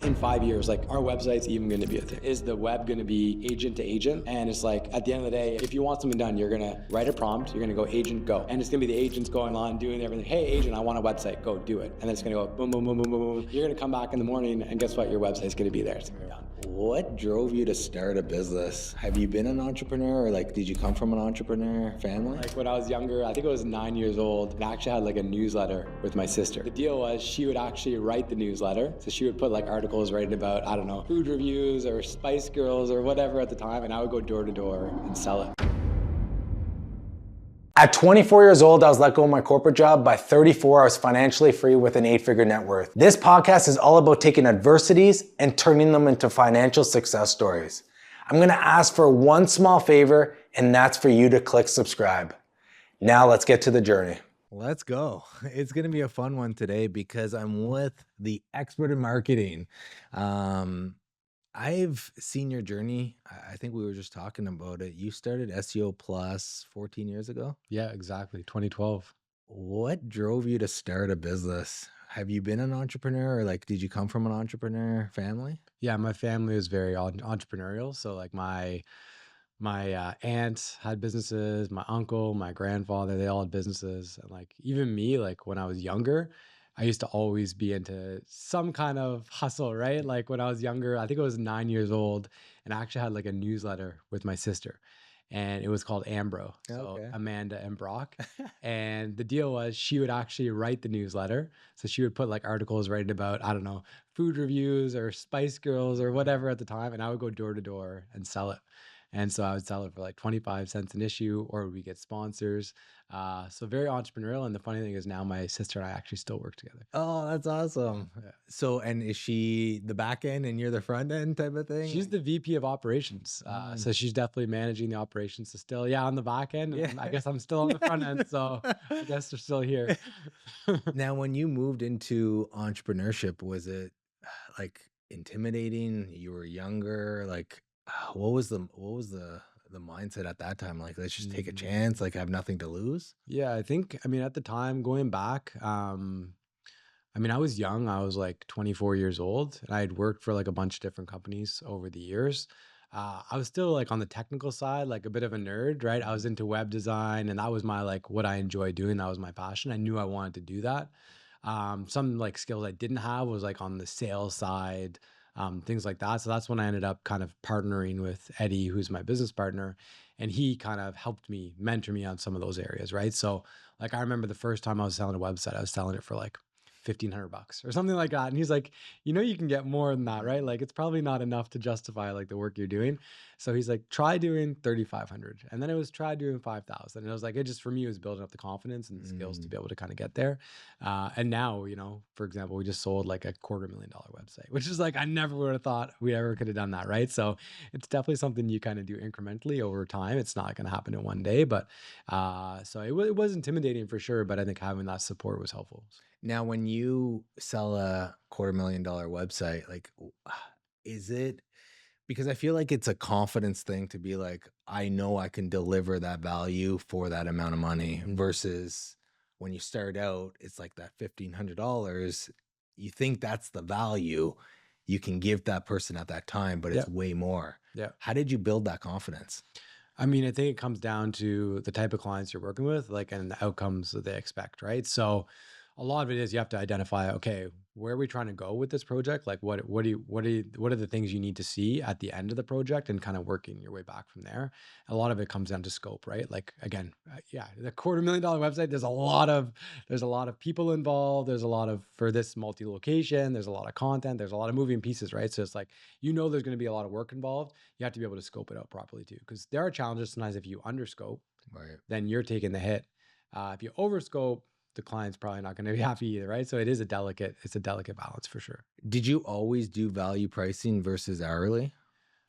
in 5 years, like, our website's even going to be a thing? Is the web going to be agent to agent? And it's like, at the end of the day, if you want something done, you're going to write a prompt, you're going to go agent, go. And it's going to be the agents going on, doing everything. Hey, agent, I want a website, go do it. And then it's going to go boom, boom, boom, boom, boom, boom. You're going to come back in the morning, and guess what? Your website's going to be there. It's going to be done. What drove you to start a business? Have you been an entrepreneur, or like, did you come from an entrepreneur family? Like, when I was younger, I think I was 9 years old, and I actually had like a newsletter with my sister. The deal was she would actually write the newsletter. So she would put like articles writing about, I don't know, food reviews or Spice Girls or whatever at the time, and I would go door to door and sell it. At 24 years old, I was let go of my corporate job. By 34, I was financially free with an 8-figure net worth. This podcast is all about taking adversities and turning them into financial success stories. I'm gonna ask for one small favor, and that's for you to click subscribe. Now let's get to the journey. Let's go. It's going to be a fun one today because I'm with the expert in marketing. I've seen your journey. I think we were just talking about it. You started SEO Plus 14 years ago. Yeah, exactly. 2012. What drove you to start a business? Have you been an entrepreneur, or like, did you come from an entrepreneur family? Yeah, my family was very entrepreneurial. So like my aunt had businesses, my uncle, my grandfather, they all had businesses. And like even me, like when I was younger, I used to always be into some kind of hustle, right? Like when I was younger, I think I was 9 years old, and I actually had like a newsletter with my sister, and it was called Ambro. So Okay. Amanda and Brock. And the deal was she would actually write the newsletter. So she would put like articles writing about, I don't know, food reviews or Spice Girls or whatever at the time. And I would go door to door and sell it. And so I would sell it for like 25 cents an issue, or we get sponsors. So very entrepreneurial. And the funny thing is now my sister and I actually still work together. Oh, that's awesome. Yeah. So, and is she the back end and you're the front end type of thing? She's the VP of operations. So she's definitely managing the operations. So still, yeah, on the back end. Yeah. I guess I'm still on the front end. So I guess they're still here. Now, when you moved into entrepreneurship, was it like intimidating? You were younger. Like, what was the mindset at that time? Like, let's just take a chance. Like, have nothing to lose. Yeah, I think, I mean, at the time going back, I mean, I was young. I was like 24 years old, and I had worked for like a bunch of different companies over the years. I was still like on the technical side, like a bit of a nerd, right? I was into web design, and that was my like what I enjoyed doing. That was my passion. I knew I wanted to do that. Some like skills I didn't have was like on the sales side, things like that. So that's when I ended up kind of partnering with Eddie, who's my business partner, and he kind of helped me mentor me on some of those areas, right? So like I remember the first time I was selling a website, I was selling it for like $1,500 or something like that. And he's like, you know, you can get more than that, right? Like it's probably not enough to justify like the work you're doing. So he's like, try doing 3,500. And then it was try doing 5,000. And it was like, it just, for me, it was building up the confidence and the skills to be able to kind of get there. And now, you know, for example, we just sold like a $250,000 website, which is like, I never would have thought we ever could have done that. Right. So it's definitely something you kind of do incrementally over time. It's not going to happen in one day, but so it was intimidating for sure. But I think having that support was helpful. Now, when you sell a $250,000 website, like, is it, because I feel like it's a confidence thing to be like, I know I can deliver that value for that amount of money, versus when you start out, it's like that $1,500, you think that's the value you can give that person at that time, but it's way more. Yeah. How did you build that confidence? I mean, I think it comes down to the type of clients you're working with, like, and the outcomes that they expect, right? So a lot of it is you have to identify, okay, where are we trying to go with this project? Like what are the things you need to see at the end of the project, and kind of working your way back from there. A lot of it comes down to scope, right? Like again, yeah, the $250,000 website, there's a lot of people involved. There's a lot of, for this multi-location, there's a lot of content, there's a lot of moving pieces, right? So it's like, you know, there's going to be a lot of work involved. You have to be able to scope it out properly too, because there are challenges sometimes. If you underscope, Right, then you're taking the hit. If you overscope, the client's probably not going to be happy either, right? So it's a delicate balance for sure. Did you always do value pricing versus hourly?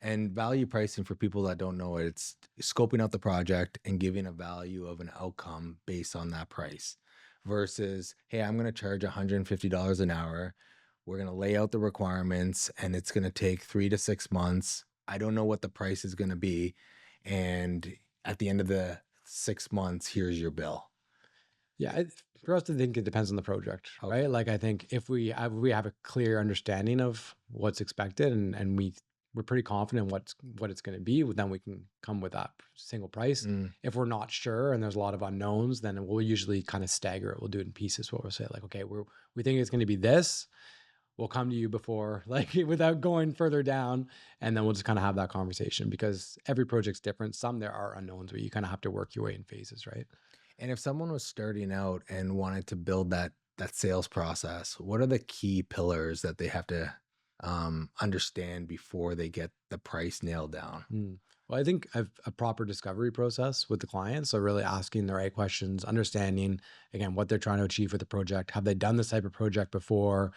And value pricing, for people that don't know it, it's scoping out the project and giving a value of an outcome based on that price, versus, hey, I'm going to charge $150 an hour. We're going to lay out the requirements, and it's going to take 3 to 6 months. I don't know what the price is going to be. And at the end of the 6 months, here's your bill. Yeah, For us, I think it depends on the project, right? Like I think if we have a clear understanding of what's expected and we're pretty confident what it's going to be, then we can come with that single price. If we're not sure and there's a lot of unknowns, then we'll usually kind of stagger it. We'll do it in pieces. Where we'll say like, okay, we think it's going to be this. We'll come to you before, like without going further down, and then we'll just kind of have that conversation because every project's different. Some there are unknowns where you kind of have to work your way in phases, right? And if someone was starting out and wanted to build that sales process, what are the key pillars that they have to understand before they get the price nailed down? Well, I think a proper discovery process with the client. So really asking the right questions, understanding again what they're trying to achieve with the project. Have they done this type of project before?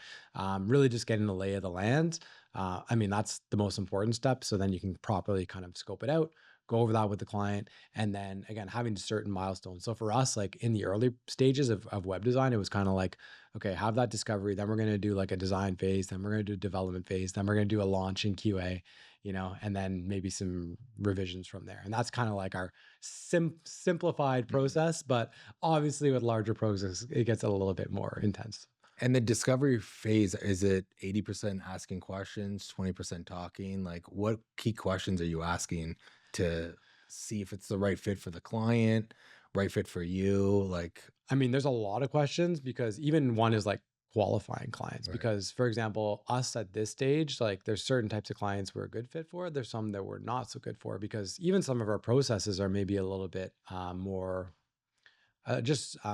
Really just getting the lay of the land. I mean, that's the most important step. So then you can properly kind of scope it out, go over that with the client, and then again having certain milestones. So for us, like in the early stages of web design, it was kind of like, okay, have that discovery, then we're going to do like a design phase, then we're going to do a development phase, then we're going to do a launch in QA, and then maybe some revisions from there. And that's kind of like our simplified process, but obviously with larger processes, it gets a little bit more intense. And the discovery phase, is it 80% asking questions, 20% talking? Like what key questions are you asking to see if it's the right fit for the client, right fit for you? Like, I mean, there's a lot of questions because even one is like qualifying clients. Right. Because for example, us at this stage, like there's certain types of clients we're a good fit for. There's some that we're not so good for because even some of our processes are maybe a little bit more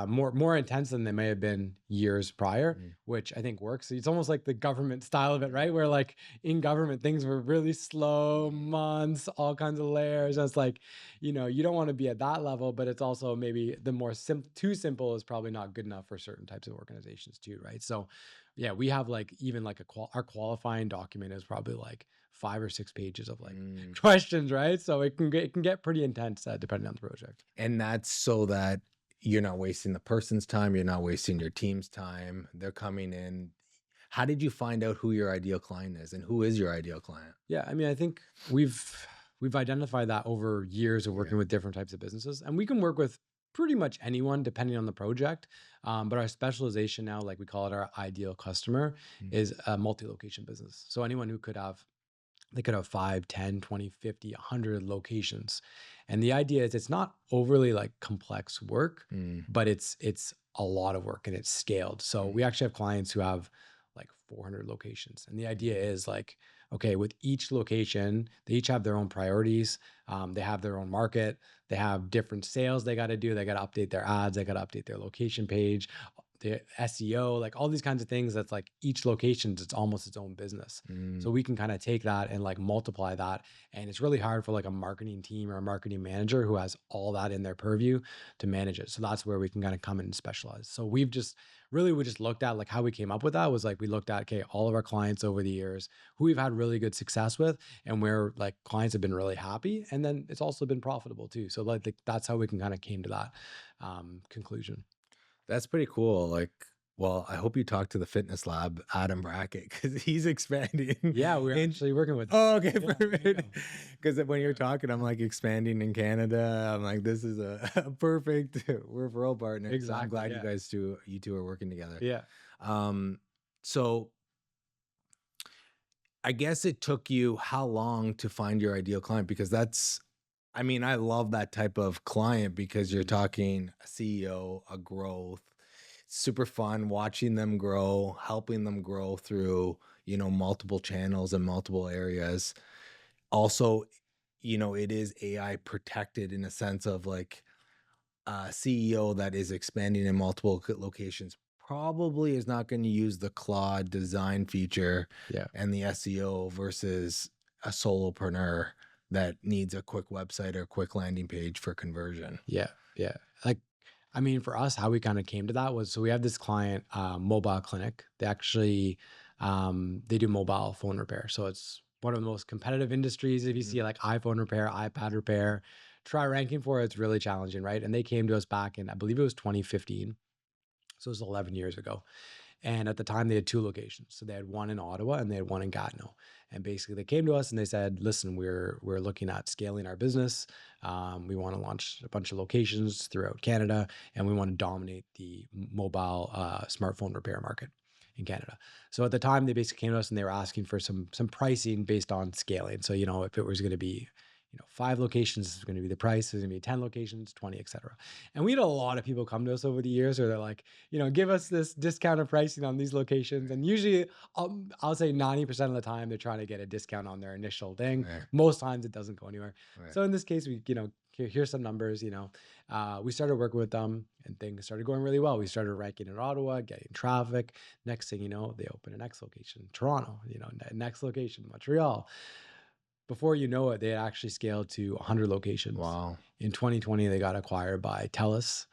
more intense than they may have been years prior, which I think works. It's almost like the government style of it, right? Where like in government, things were really slow, months, all kinds of layers. And it's like, you don't want to be at that level, but it's also maybe the more too simple is probably not good enough for certain types of organizations too, right? So yeah, we have like even like our qualifying document is probably like 5 or 6 pages of like questions, right? So it can get pretty intense depending on the project. And that's so that you're not wasting the person's time, you're not wasting your team's time. They're coming in. How did you find out who your ideal client is and who is your ideal client? Yeah, I mean, I think we've identified that over years of working with different types of businesses, and we can work with pretty much anyone depending on the project. But our specialization now, like we call it our ideal customer, is a multi-location business. So anyone who they could have 5, 10, 20, 50, 100 locations. And the idea is it's not overly like complex work, but it's a lot of work and it's scaled. So we actually have clients who have like 400 locations. And the idea is like, okay, with each location, they each have their own priorities. They have their own market. They have different sales they got to do. They got to update their ads. They got to update their location page, the SEO, like all these kinds of things. That's like each location, it's almost its own business. So we can kind of take that and like multiply that. And it's really hard for like a marketing team or a marketing manager who has all that in their purview to manage it. So that's where we can kind of come in and specialize. So we just looked at like how we came up with that was like, we looked at, okay, all of our clients over the years who we've had really good success with and where like clients have been really happy. And then it's also been profitable too. So like that's how we can kind of came to that conclusion. That's pretty cool. Like, well, I hope you talk to the fitness lab, Adam Brackett, because he's expanding. Yeah, we're actually working with. Oh, okay, perfect. Because when you're talking, I'm like expanding in Canada. I'm like, this is a perfect referral partner. Exactly. So I'm glad you two are working together. Yeah. So I guess it took you how long to find your ideal client? Because I mean, I love that type of client because you're talking a CEO, a growth, super fun watching them grow, helping them grow through, multiple channels and multiple areas. Also, it is AI protected in a sense of like a CEO that is expanding in multiple locations probably is not going to use the Claude design feature and the SEO versus a solopreneur that needs a quick website or a quick landing page for conversion. Yeah. Like, I mean, for us, how we kind of came to that was, so we have this client, mobile clinic. They actually, they do mobile phone repair. So it's one of the most competitive industries. If you see like iPhone repair, iPad repair, try ranking for it, it's really challenging, right? And they came to us back in, I believe it was 2015. So it was 11 years ago. And at the time they had 2 locations. So they had one in Ottawa and they had one in Gatineau. And basically they came to us and they said, listen, we're looking at scaling our business. We want to launch a bunch of locations throughout Canada, and we want to dominate the mobile smartphone repair market in Canada. So at the time they basically came to us and they were asking for some pricing based on scaling. So, if it was going to be 5 locations, this is going to be the price. There's going to be 10 locations, 20, etc. And we had a lot of people come to us over the years where they're like, give us this discounted pricing on these locations. And usually I'll say 90% of the time they're trying to get a discount on their initial thing. Right. Most times it doesn't go anywhere. Right. So in this case, we, here's some numbers, we started working with them and things started going really well. We started ranking in Ottawa, getting traffic. Next thing you know, they open a next location, Toronto, next location, Montreal. Before you know it, they had actually scaled to 100 locations. Wow. In 2020, they got acquired by TELUS,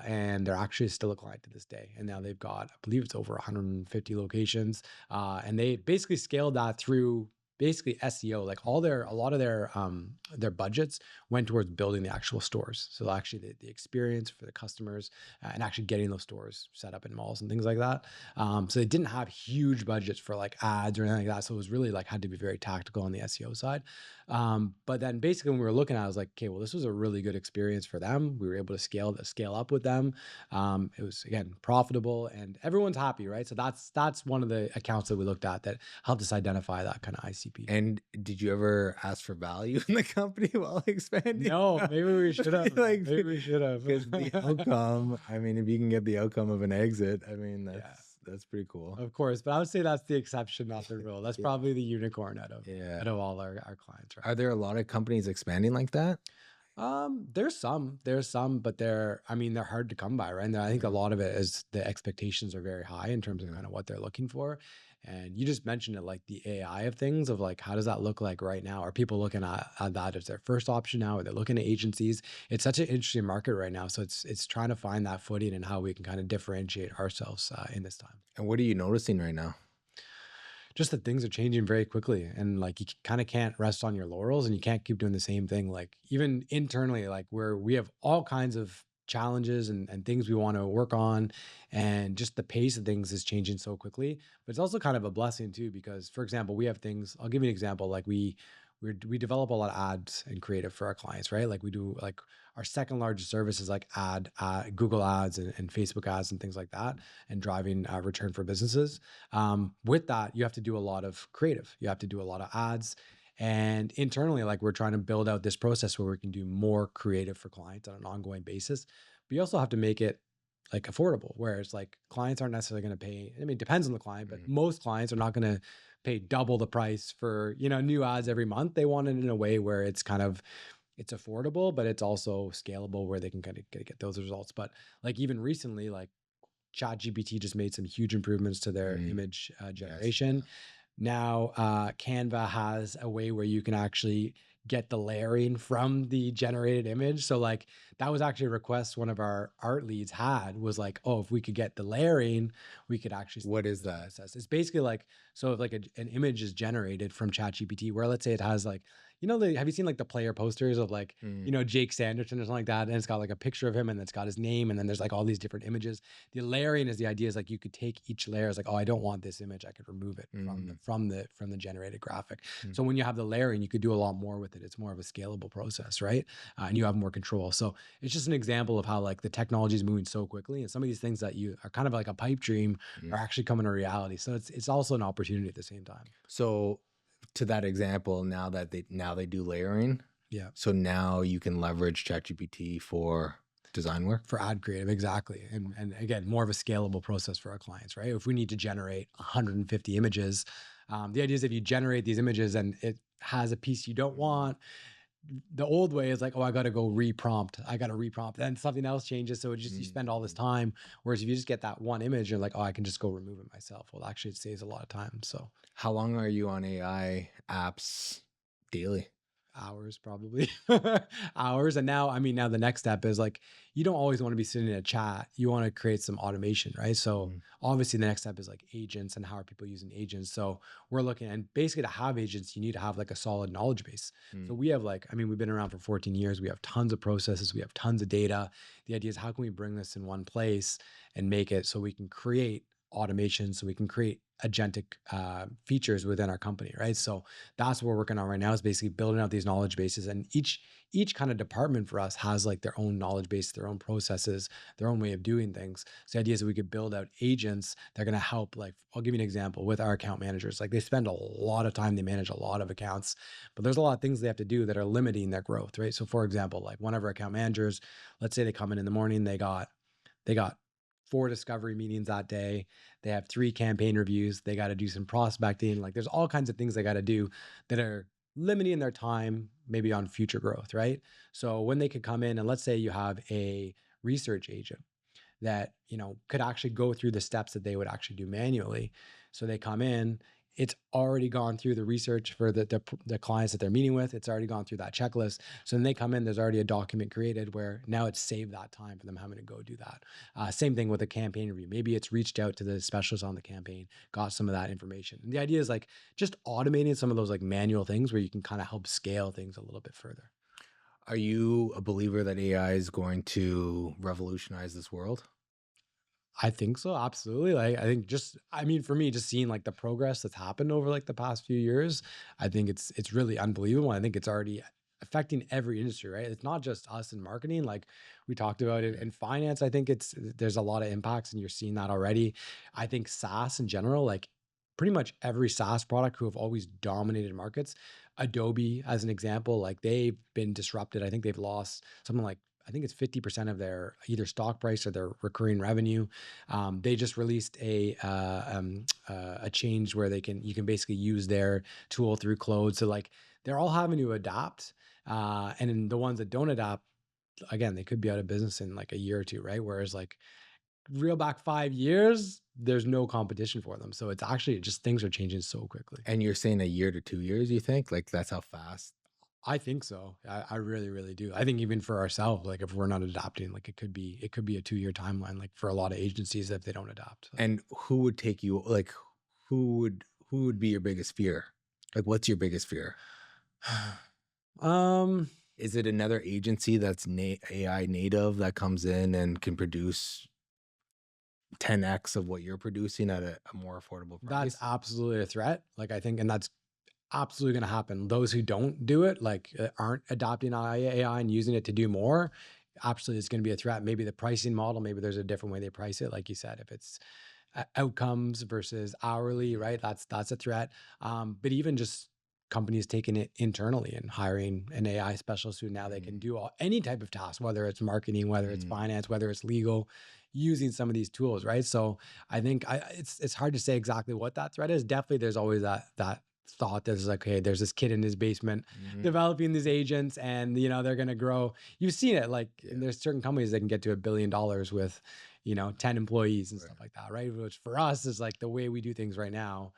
and they're actually still a client to this day. And now they've got, I believe it's over 150 locations. And they basically scaled that through basically SEO. Like a lot of their budgets went towards building the actual stores. So actually the experience for the customers and actually getting those stores set up in malls and things like that. So they didn't have huge budgets for like ads or anything like that. So it was really like had to be very tactical on the SEO side. But then basically when we were looking at it, I was like, okay, well, this was a really good experience for them. We were able to scale up with them. It was, again, profitable and everyone's happy, right? So that's one of the accounts that we looked at that helped us identify that kind of ICP. And did you ever ask for value in the company while expanding? No, maybe we should have. Like, maybe we should have. Because the outcome, I mean, if you can get the outcome of an exit, I mean, that's pretty cool. Of course, but I would say that's the exception, not the rule. That's probably the unicorn out of all our clients. Right? Are there a lot of companies expanding like that? There's some, but they're hard to come by, right? And I think a lot of it is the expectations are very high in terms of kind of what they're looking for. And you just mentioned it, like the AI of things of like, how does that look like right now? Are people looking at that as their first option now? Are they looking at agencies? It's such an interesting market right now. So it's trying to find that footing and how we can kind of differentiate ourselves in this time. And what are you noticing right now? Just that things are changing very quickly, and like you kind of can't rest on your laurels and you can't keep doing the same thing. Like even internally, like where we have all kinds of challenges and things we want to work on, and just the pace of things is changing so quickly. But it's also kind of a blessing too, because for example, we have things, I'll give you an example. Like we develop a lot of ads and creative for our clients, right? Like we do, like our second largest service is like Google ads and Facebook ads and things like that, and driving return for businesses. With that, you have to do a lot of creative. You have to do a lot of ads. And internally, like we're trying to build out this process where we can do more creative for clients on an ongoing basis. But you also have to make it like affordable, whereas like clients aren't necessarily going to pay. I mean, it depends on the client, but most clients are not going to pay double the price for, new ads every month. They want it in a way where it's affordable, but it's also scalable where they can kind of get those results. But like even recently, like ChatGPT just made some huge improvements to their image generation. Yes. Now, Canva has a way where you can actually get the layering from the generated image. So like that was actually a request one of our art leads had, was like, oh, if we could get the layering, we could actually. What is that? It's basically like, so if like an image is generated from ChatGPT, where let's say it has like, have you seen like the player posters of like, Jake Sanderson or something like that? And it's got like a picture of him and it's got his name. And then there's like all these different images. The layering is the idea is like, you could take each layer as like, oh, I don't want this image. I could remove it from the generated graphic. So when you have the layering, you could do a lot more with it. It's more of a scalable process, right? And you have more control. So it's just an example of how like the technology is moving so quickly. And some of these things that you are kind of like a pipe dream are actually coming to reality. So it's also an opportunity at the same time. So to that example, now they do layering. Yeah. So now you can leverage ChatGPT for design work, for ad creative. Exactly. And again, more of a scalable process for our clients, right? If we need to generate 150 images, the idea is if you generate these images and it has a piece you don't want, the old way is like, oh, I got to go reprompt. Then something else changes. So you spend all this time. Whereas if you just get that one image, you're like, oh, I can just go remove it myself. Well, actually it saves a lot of time. So how long are you on AI apps daily? Hours, probably. Hours. And now the next step is like, you don't always want to be sitting in a chat. You want to create some automation, right? So obviously the next step is like agents and how are people using agents. So we're looking, and basically to have agents, you need to have like a solid knowledge base. So we have we've been around for 14 years. We have tons of processes. We have tons of data. The idea is how can we bring this in one place and make it so we can create automation so we can create agentic features within our company, right? So that's what we're working on right now, is basically building out these knowledge bases. And each kind of department for us has like their own knowledge base, their own processes, their own way of doing things. So the idea is that we could build out agents that are going to help. Like, I'll give you an example with our account managers. Like, they spend a lot of time, they manage a lot of accounts, but there's a lot of things they have to do that are limiting their growth, right? So for example, like one of our account managers, let's say they come in the morning, they got 4 discovery meetings that day. They have 3 campaign reviews. They got to do some prospecting. Like, there's all kinds of things they got to do that are limiting their time, maybe on future growth, right? So when they could come in, and let's say you have a research agent that, could actually go through the steps that they would actually do manually. So they come in, it's already gone through the research for the clients that they're meeting with. It's already gone through that checklist. So then they come in, there's already a document created where now it's saved that time for them having to go do that. Same thing with a campaign review. Maybe it's reached out to the specialist on the campaign, got some of that information. And the idea is like just automating some of those like manual things where you can kind of help scale things a little bit further. Are you a believer that AI is going to revolutionize this world? I think so, absolutely. Like, I think for me, just seeing like the progress that's happened over like the past few years, I think it's really unbelievable. I think it's already affecting every industry, right? It's not just us in marketing, like we talked about it in finance. I think there's a lot of impacts, and you're seeing that already. I think SaaS in general, like pretty much every SaaS product who have always dominated markets, Adobe as an example, like they've been disrupted. I think they've lost something like, I think it's 50% of their either stock price or their recurring revenue. They just released a change where you can basically use their tool through Claude. So like they're all having to adapt, and then the ones that don't adapt, again, they could be out of business in like a year or two, right? Whereas like reel back 5 years, there's no competition for them. So it's actually just things are changing so quickly. And you're saying a year to 2 years, you think? Like, that's how fast? I think so. I really, really do. I think even for ourselves, like if we're not adapting, like it could be a 2-year timeline, like for a lot of agencies if they don't adapt. So. And who would take you, like, who would be your biggest fear? Like, what's your biggest fear? Is it another agency that's AI native that comes in and can produce 10x of what you're producing at a more affordable price? That's absolutely a threat. Like I think, and that's absolutely going to happen. Those who don't do it, like aren't adopting AI and using it to do more, absolutely it's going to be a threat. Maybe the pricing model, maybe there's a different way they price it. Like you said, if it's outcomes versus hourly, right? That's a threat. But even just companies taking it internally and hiring an AI specialist who now they can do any type of task, whether it's marketing, whether it's finance, whether it's legal, using some of these tools, right? So I think it's hard to say exactly what that threat is. Definitely, there's always that thought that is like, hey, there's this kid in his basement developing these agents, and they're going to grow. You've seen it, like there's certain companies that can get to $1 billion with 10 employees and stuff like that, right? Which for us is like the way we do things right now.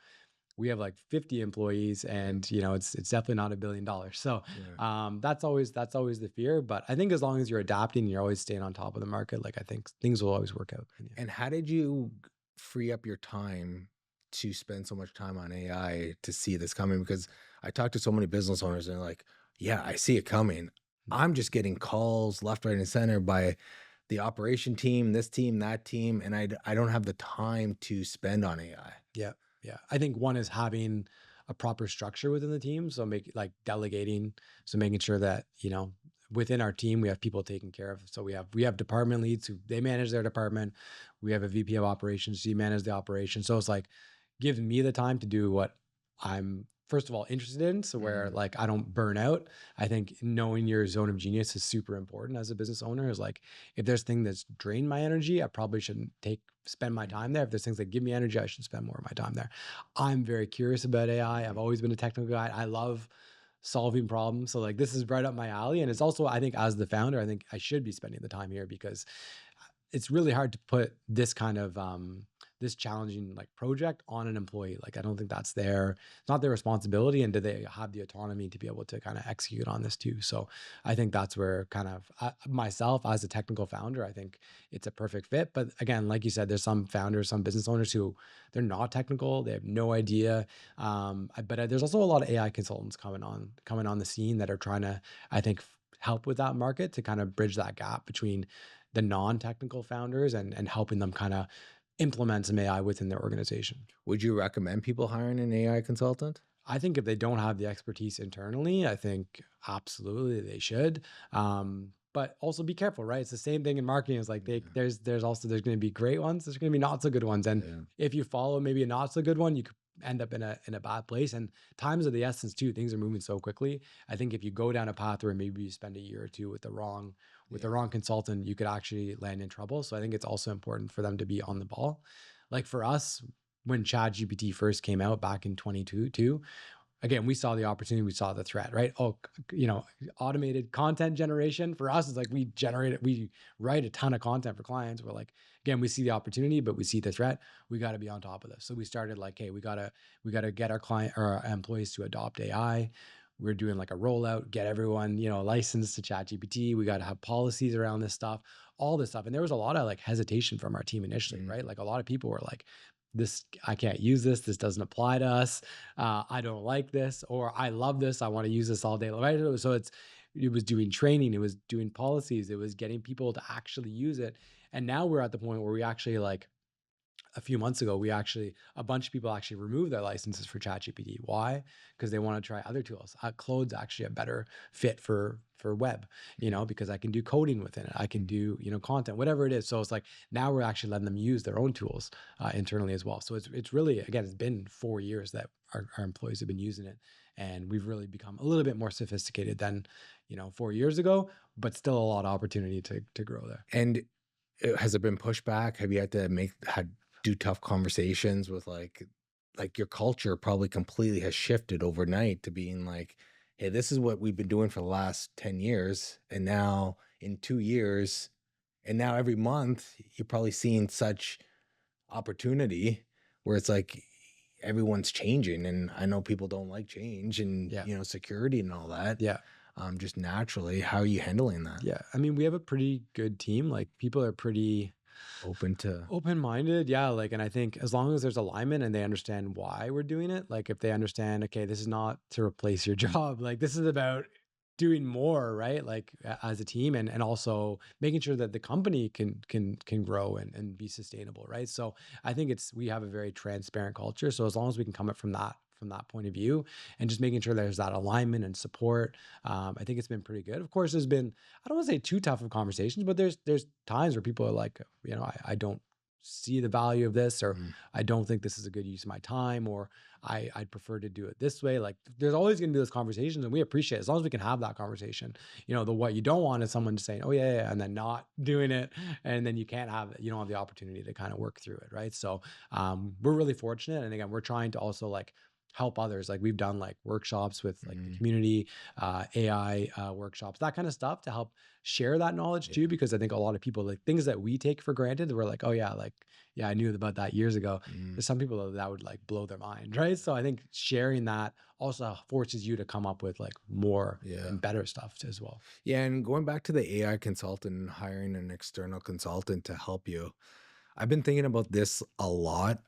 We have like 50 employees, and it's definitely not $1 billion. So that's always the fear. But I think as long as you're adapting, you're always staying on top of the market. Like I think things will always work out. And how did you free up your time to spend so much time on AI to see this coming? Because I talked to so many business owners and they're like, yeah, I see it coming. I'm just getting calls left, right, and center by the operation team, this team, that team, and I don't have the time to spend on AI. Yeah. Yeah. I think one is having a proper structure within the team. So like delegating. So making sure that, within our team, we have people taken care of. So we have department leads who they manage their department. We have a VP of operations. She manages the operation. So it's like, gives me the time to do what I'm first of all interested in. So where like I don't burn out. I think knowing your zone of genius is super important as a business owner. Is like, if there's things that's drained my energy, I probably shouldn't spend my time there. If there's things that give me energy, I should spend more of my time there. I'm very curious about AI. I've always been a technical guy. I love solving problems. So like this is right up my alley. And it's also, I think as the founder, I think I should be spending the time here because it's really hard to put this kind of this challenging like project on an employee. Like I don't think it's not their responsibility, and do they have the autonomy to be able to kind of execute on this too? So I think that's where kind of myself as a technical founder, I think it's a perfect fit. But again, like you said, there's some founders, some business owners who they're not technical, they have no idea. But there's also a lot of AI consultants coming on the scene that are trying to, I think, help with that market to kind of bridge that gap between the non-technical founders and helping them kind of implement some AI within their organization. Would you recommend people hiring an AI consultant? I think if they don't have the expertise internally, I think absolutely they should. But also be careful, right? It's the same thing in marketing. It's like there's going to be great ones, there's going to be not so good ones, and if you follow maybe a not so good one, you could end up in a bad place. And times are the essence too. Things are moving so quickly. I think if you go down a path where maybe you spend a year or two with the wrong consultant, you could actually land in trouble. So I think it's also important for them to be on the ball. Like for us, when ChatGPT first came out back in 22, again, we saw the opportunity, we saw the threat, right? Oh, automated content generation for us is like we write a ton of content for clients. We're like, again, we see the opportunity, but we see the threat. We got to be on top of this. So we started like, hey, we gotta get our employees to adopt AI. We're doing like a rollout, get everyone, licensed to ChatGPT. We got to have policies around this stuff, all this stuff. And there was a lot of like hesitation from our team initially, right? Like a lot of people were like, I can't use this. This doesn't apply to us. I don't like this, or I love this. I want to use this all day. Right? So it was doing training. It was doing policies. It was getting people to actually use it. And now we're at the point where we actually like, a few months ago, a bunch of people actually removed their licenses for ChatGPT. Why? Because they want to try other tools. Claude's actually a better fit for web, because I can do coding within it. I can do, content, whatever it is. So it's like, now we're actually letting them use their own tools internally as well. So it's really, again, it's been 4 years that our employees have been using it. And we've really become a little bit more sophisticated than, 4 years ago, but still a lot of opportunity to grow there. And has there been pushback? Have you had to do tough conversations with like your culture probably completely has shifted overnight to being like, hey, this is what we've been doing for the last 10 years. And now in 2 years, and now every month, you're probably seeing such opportunity where it's like everyone's changing. And I know people don't like change and, security and all that. Yeah. Just naturally, how are you handling that? Yeah. I mean, we have a pretty good team. Like people are pretty open-minded. Yeah. Like, and I think as long as there's alignment and they understand why we're doing it, like if they understand, okay, this is not to replace your job, like this is about doing more, right? Like as a team, and also making sure that the company can grow and be sustainable, right? So I think we have a very transparent culture. So as long as we can come up from that point of view and just making sure there's that alignment and support, I think it's been pretty good. Of course, there's been, I don't want to say too tough of conversations, but there's times where people are like, I don't see the value of this, or I don't think this is a good use of my time, or I'd prefer to do it this way. Like there's always going to be those conversations, and we appreciate it as long as we can have that conversation. What you don't want is someone saying, oh yeah, and then not doing it. And then you don't have the opportunity to kind of work through it. Right. So we're really fortunate. And again, we're trying to also like help others. Like we've done like workshops with like the community, AI workshops, that kind of stuff to help share that knowledge too, because I think a lot of people, like things that we take for granted, we're like, oh yeah, like, yeah, I knew about that years ago. There's some people that would like blow their mind, right? So I think sharing that also forces you to come up with like more and better stuff as well. Yeah. And going back to the AI consultant and hiring an external consultant to help you, I've been thinking about this a lot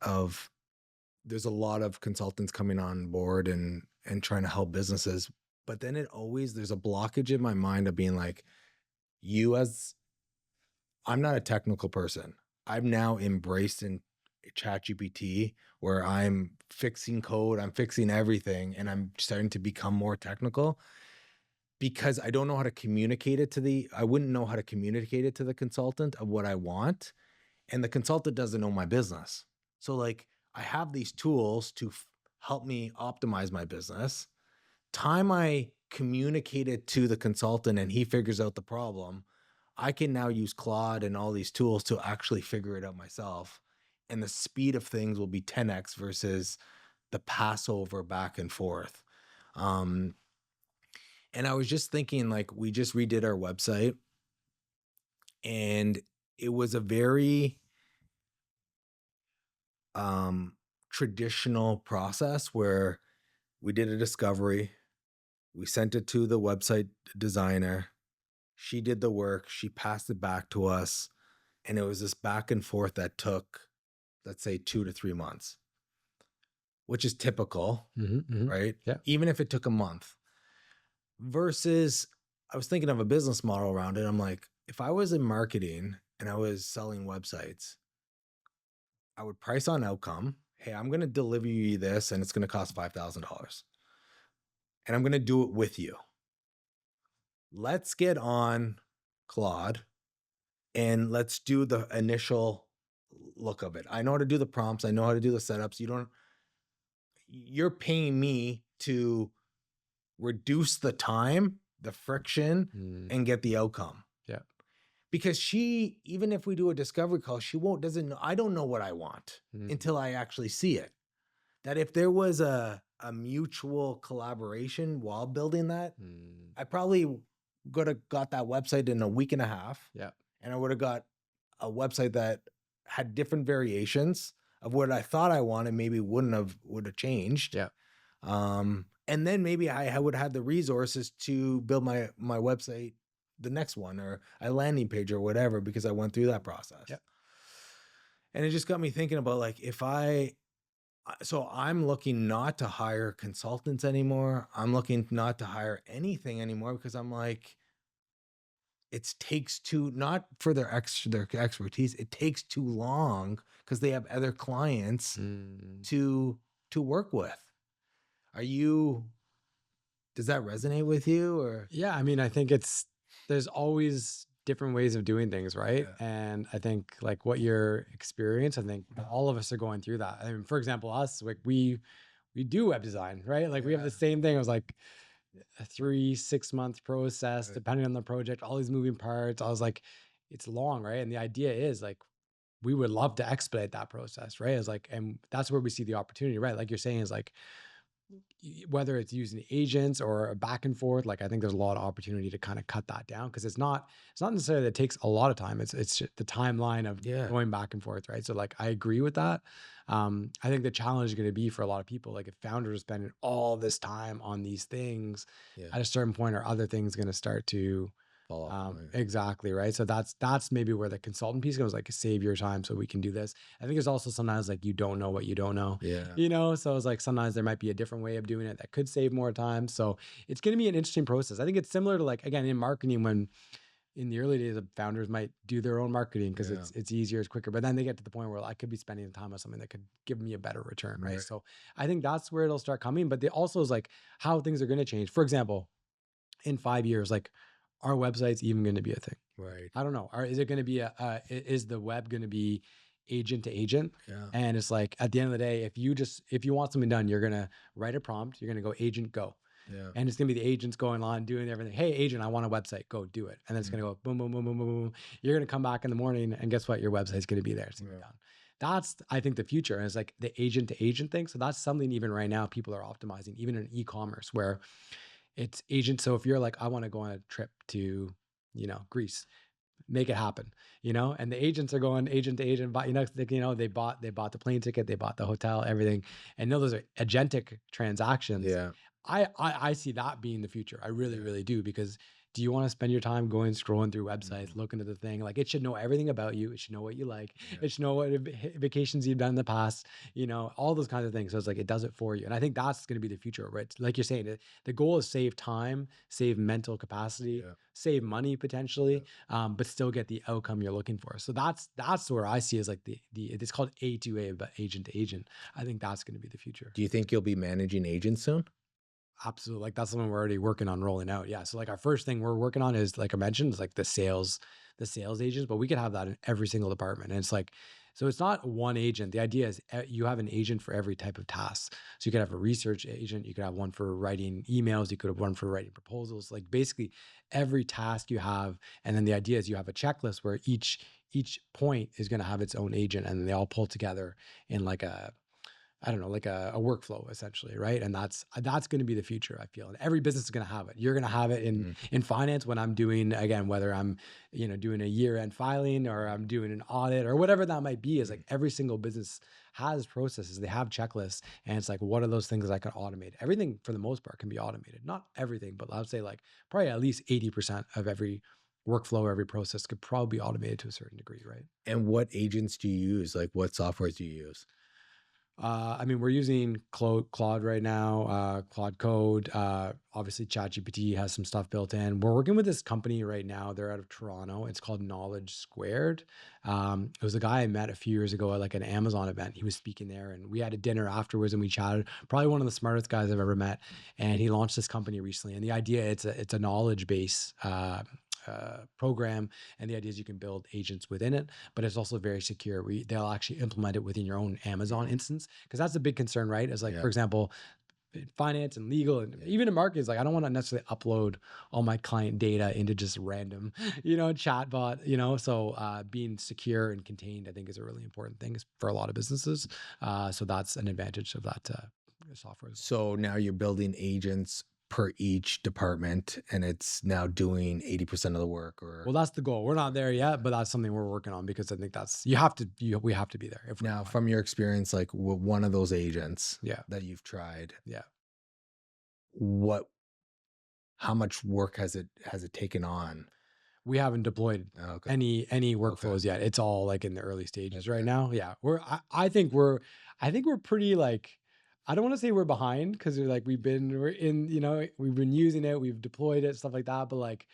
there's a lot of consultants coming on board and trying to help businesses, but then there's a blockage in my mind of being like, I'm not a technical person. I've now embraced in ChatGPT where I'm fixing code, I'm fixing everything, and I'm starting to become more technical because I don't know how to communicate it I wouldn't know how to communicate it to the consultant of what I want. And the consultant doesn't know my business. So like, I have these tools to help me optimize my business. Time I communicate it to the consultant and he figures out the problem, I can now use Claude and all these tools to actually figure it out myself. And the speed of things will be 10x versus the passover back and forth. And I was just thinking, like, we just redid our website and it was a very traditional process where we did a discovery, we sent it to the website designer, she did the work, she passed it back to us, and it was this back and forth that took, let's say, 2 to 3 months, which is typical, right? Yeah. Even if it took a month. Versus, I was thinking of a business model around it. I'm like, if I was in marketing and I was selling websites, I would price on outcome. Hey, I'm going to deliver you this and it's going to cost $5,000. And I'm going to do it with you. Let's get on Claude and let's do the initial look of it. I know how to do the prompts. I know how to do the setups. You're paying me to reduce the time, the friction, and get the outcome. Yeah. Because she, even if we do a discovery call, doesn't know. I don't know what I want until I actually see it. That if there was a mutual collaboration while building that, I probably would have got that website in a week and a half. Yeah. And I would have got a website that had different variations of what I thought I wanted, maybe would have changed. Yeah. And then maybe I would have the resources to build my website, the next one, or a landing page or whatever, because I went through that process. Yeah. And it just got me thinking about like, so I'm looking not to hire consultants anymore. I'm looking not to hire anything anymore because I'm like, it takes not for their expertise. It takes too long because they have other clients to work with. Does that resonate with you or? Yeah. I mean, I think there's always different ways of doing things, right? Yeah. And I think like what your experience, I think all of us are going through that. I mean, for example, us, like we do web design, right? Like we have the same thing. It was like a 3-6 month process, depending on the project, all these moving parts. I was like, it's long, right? And the idea is like, we would love to expedite that process, right? It's like, and that's where we see the opportunity, right? Like you're saying is like, whether it's using agents or a back and forth, like I think there's a lot of opportunity to kind of cut that down because it's not necessarily that it takes a lot of time. It's just the timeline of going back and forth, right? So like I agree with that. I think the challenge is going to be for a lot of people, like if founders are spending all this time on these things, at a certain point, are other things going to start to fall off? Exactly, right. So that's maybe where the consultant piece goes, like save your time so we can do this. I think there's also sometimes like you don't know what you don't know. Yeah. So it's like sometimes there might be a different way of doing it that could save more time. So it's going to be an interesting process. I think it's similar to like, again, in marketing, when in the early days, the founders might do their own marketing because it's easier, it's quicker. But then they get to the point where I could be spending time on something that could give me a better return, right? So I think that's where it'll start coming. But they also is like how things are going to change. For example, in 5 years, like our website's even going to be a thing? Right. I don't know. Is it going to be is the web going to be agent to agent? Yeah. And it's like, at the end of the day, if you want something done, you're going to write a prompt, you're going to go agent, go. Yeah. And it's going to be the agents going on, doing everything. Hey, agent, I want a website. Go do it. And then it's going to go boom, boom, boom, boom, boom, boom. You're going to come back in the morning and guess what? Your website's going to be there. It's going to be done. That's, I think, the future. And it's like the agent to agent thing. So that's something even right now people are optimizing, even in e-commerce, where it's agent. So if you're like, I want to go on a trip to, Greece, make it happen, and the agents are going agent to agent, but they bought the plane ticket, they bought the hotel, everything. And those are agentic transactions. Yeah. I see that being the future. I really, really do. Because do you want to spend your time scrolling through websites, looking at the thing? Like it should know everything about you. It should know what you like. It should know what vacations you've done in the past, all those kinds of things. So it's like, it does it for you. And I think that's going to be the future, right? Like you're saying, the goal is save time, save mental capacity, save money potentially, but still get the outcome you're looking for. So that's where I see is like it's called A2A, but agent to agent. I think that's going to be the future. Do you think you'll be managing agents soon? Absolutely. Like that's something we're already working on rolling out. Yeah. So like our first thing we're working on is, like I mentioned, is like the sales agents, but we could have that in every single department. And it's like, so it's not one agent. The idea is you have an agent for every type of task. So you could have a research agent. You could have one for writing emails. You could have one for writing proposals, like basically every task you have. And then the idea is you have a checklist where each point is going to have its own agent, and they all pull together in like a workflow essentially, right? And that's going to be the future, I feel. And every business is going to have it. You're going to have it in finance when I'm doing, again, whether I'm, doing a year-end filing or I'm doing an audit or whatever that might be, is like every single business has processes. They have checklists, and it's like, what are those things that I can automate? Everything for the most part can be automated. Not everything, but I would say like probably at least 80% of every workflow, every process could probably be automated to a certain degree, right? And what agents do you use? Like what softwares do you use? I mean, we're using Claude right now, Claude Code. Obviously, ChatGPT has some stuff built in. We're working with this company right now. They're out of Toronto. It's called Knowledge Squared. It was a guy I met a few years ago at like an Amazon event. He was speaking there, and we had a dinner afterwards, and we chatted. Probably one of the smartest guys I've ever met. And he launched this company recently. And the idea, it's a knowledge base. Program, and the idea is you can build agents within it, but it's also very secure. They'll actually implement it within your own Amazon instance, because that's a big concern, right? Is like, for example, finance and legal and even in markets, like I don't want to necessarily upload all my client data into just random, chatbot, so being secure and contained, I think, is a really important thing for a lot of businesses. So that's an advantage of that software as well. So now you're building agents per each department, and it's now doing 80% of the work. Or Well, that's the goal. We're not there yet, but that's something we're working on, because I think we have to be there. If we're now, not. from your experience, like one of those agents Yeah. that you've tried, Yeah. how much work has it taken on? We haven't deployed Okay. any workflows yet. It's all like in the early stages right Okay. now. Yeah. I think we're pretty like, I don't want to say we're behind, because we've been using it, we've deployed it, stuff like that. But like,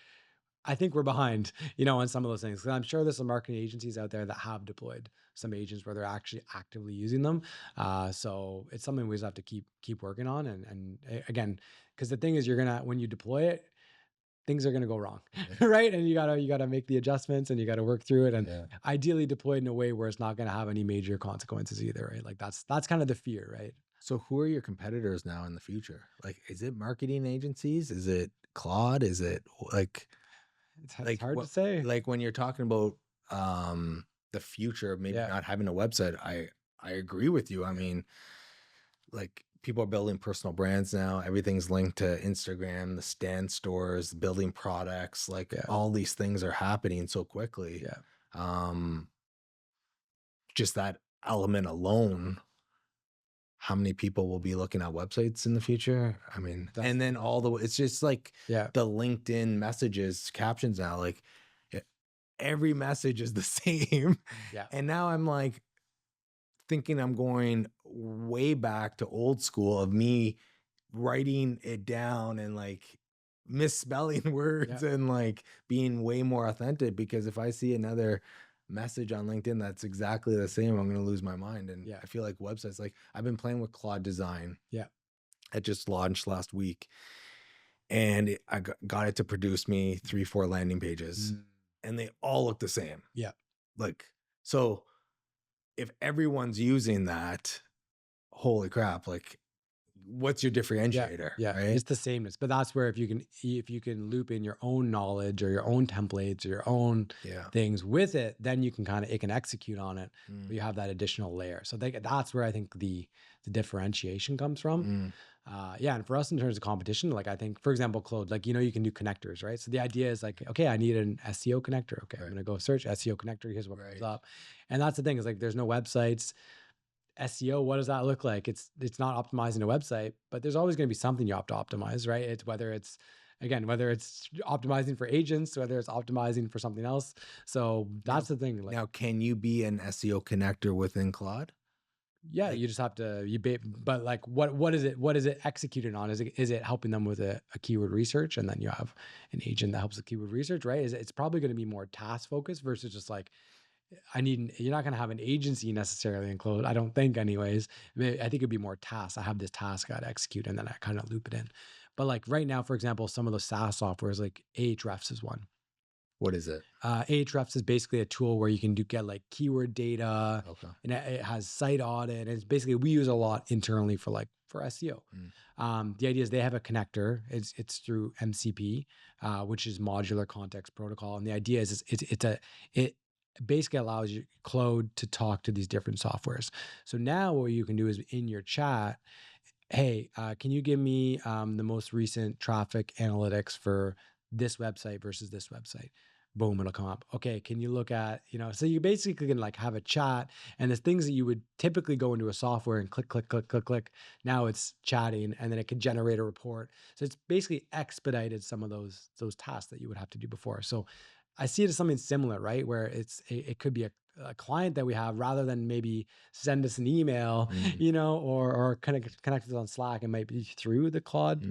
I think we're behind, on some of those things. 'Cause I'm sure there's some marketing agencies out there that have deployed some agents where they're actually actively using them. So it's something we just have to keep working on. And again, because the thing is, when you deploy it, things are gonna go wrong, right? And you gotta make the adjustments, and you gotta work through it, and ideally deploy it in a way where it's not gonna have any major consequences either, right? Like that's kind of the fear, right? So who are your competitors now in the future? Like, is it marketing agencies? Is it Claude? Is it like It's hard to say. like when you're talking about the future of maybe Yeah. not having a website, I agree with you. I mean, like, people are building personal brands now. Everything's linked to Instagram, the stand stores, building products, like all these things are happening so quickly. Yeah. Just that element alone, how many people will be looking at websites in the future? I mean, and then it's just like the LinkedIn messages, captions now, like every message is the same. Yeah. And now I'm like thinking I'm going way back to old school of me writing it down and like misspelling words and like being way more authentic, because if I see another message on LinkedIn that's exactly the same, I'm going to lose my mind. And I feel like websites, like I've been playing with Claude Design. Yeah. It just launched last week, and I got it to produce me 3-4 landing pages, and they all look the same. Yeah. Like, so if everyone's using that, holy crap, like, what's your differentiator? Yeah. Right? It's the sameness. But that's where if you can loop in your own knowledge or your own templates or your own things with it, then you can it can execute on it. But you have that additional layer. So that's where I think the differentiation comes from. And for us in terms of competition, like I think, for example, Claude, like, you can do connectors, right? So the idea is like, okay, I need an SEO connector. Okay, I'm going to go search SEO connector. Here's what comes up. And that's the thing, is like, there's no websites. SEO, what does that look like? It's not optimizing a website, but there's always going to be something you have to optimize, right? It's whether it's optimizing for agents, whether it's optimizing for something else. So that's the thing. Like, now, can you be an SEO connector within Claude? Yeah, you just have to, but like, what is it executed on? Is it helping them with a keyword research? And then you have an agent that helps with keyword research, right? It's probably going to be more task focused versus just like, you're not going to have an agency necessarily in Claude, I don't think anyways. I think it'd be more tasks. I have this task I got to execute, and then I kind of loop it in. But like right now, for example, some of the SaaS softwares, like Ahrefs is one. What is it? Ahrefs is basically a tool where you can get like keyword data, and it has site audit. And it's basically, we use a lot internally for SEO. The idea is they have a connector. It's through MCP, which is Modular Context Protocol. And the idea is it basically allows you Claude to talk to these different softwares. So now what you can do is in your chat, hey, can you give me the most recent traffic analytics for this website versus this website? Boom, it'll come up. Okay, can you look at, so you basically can like have a chat, and there's things that you would typically go into a software and click, click, click, click, click. Now it's chatting, and then it can generate a report. So it's basically expedited some of those tasks that you would have to do before. So I see it as something similar, right? Where it could be a client that we have, rather than maybe send us an email, or connect us on Slack, it might be through the Claude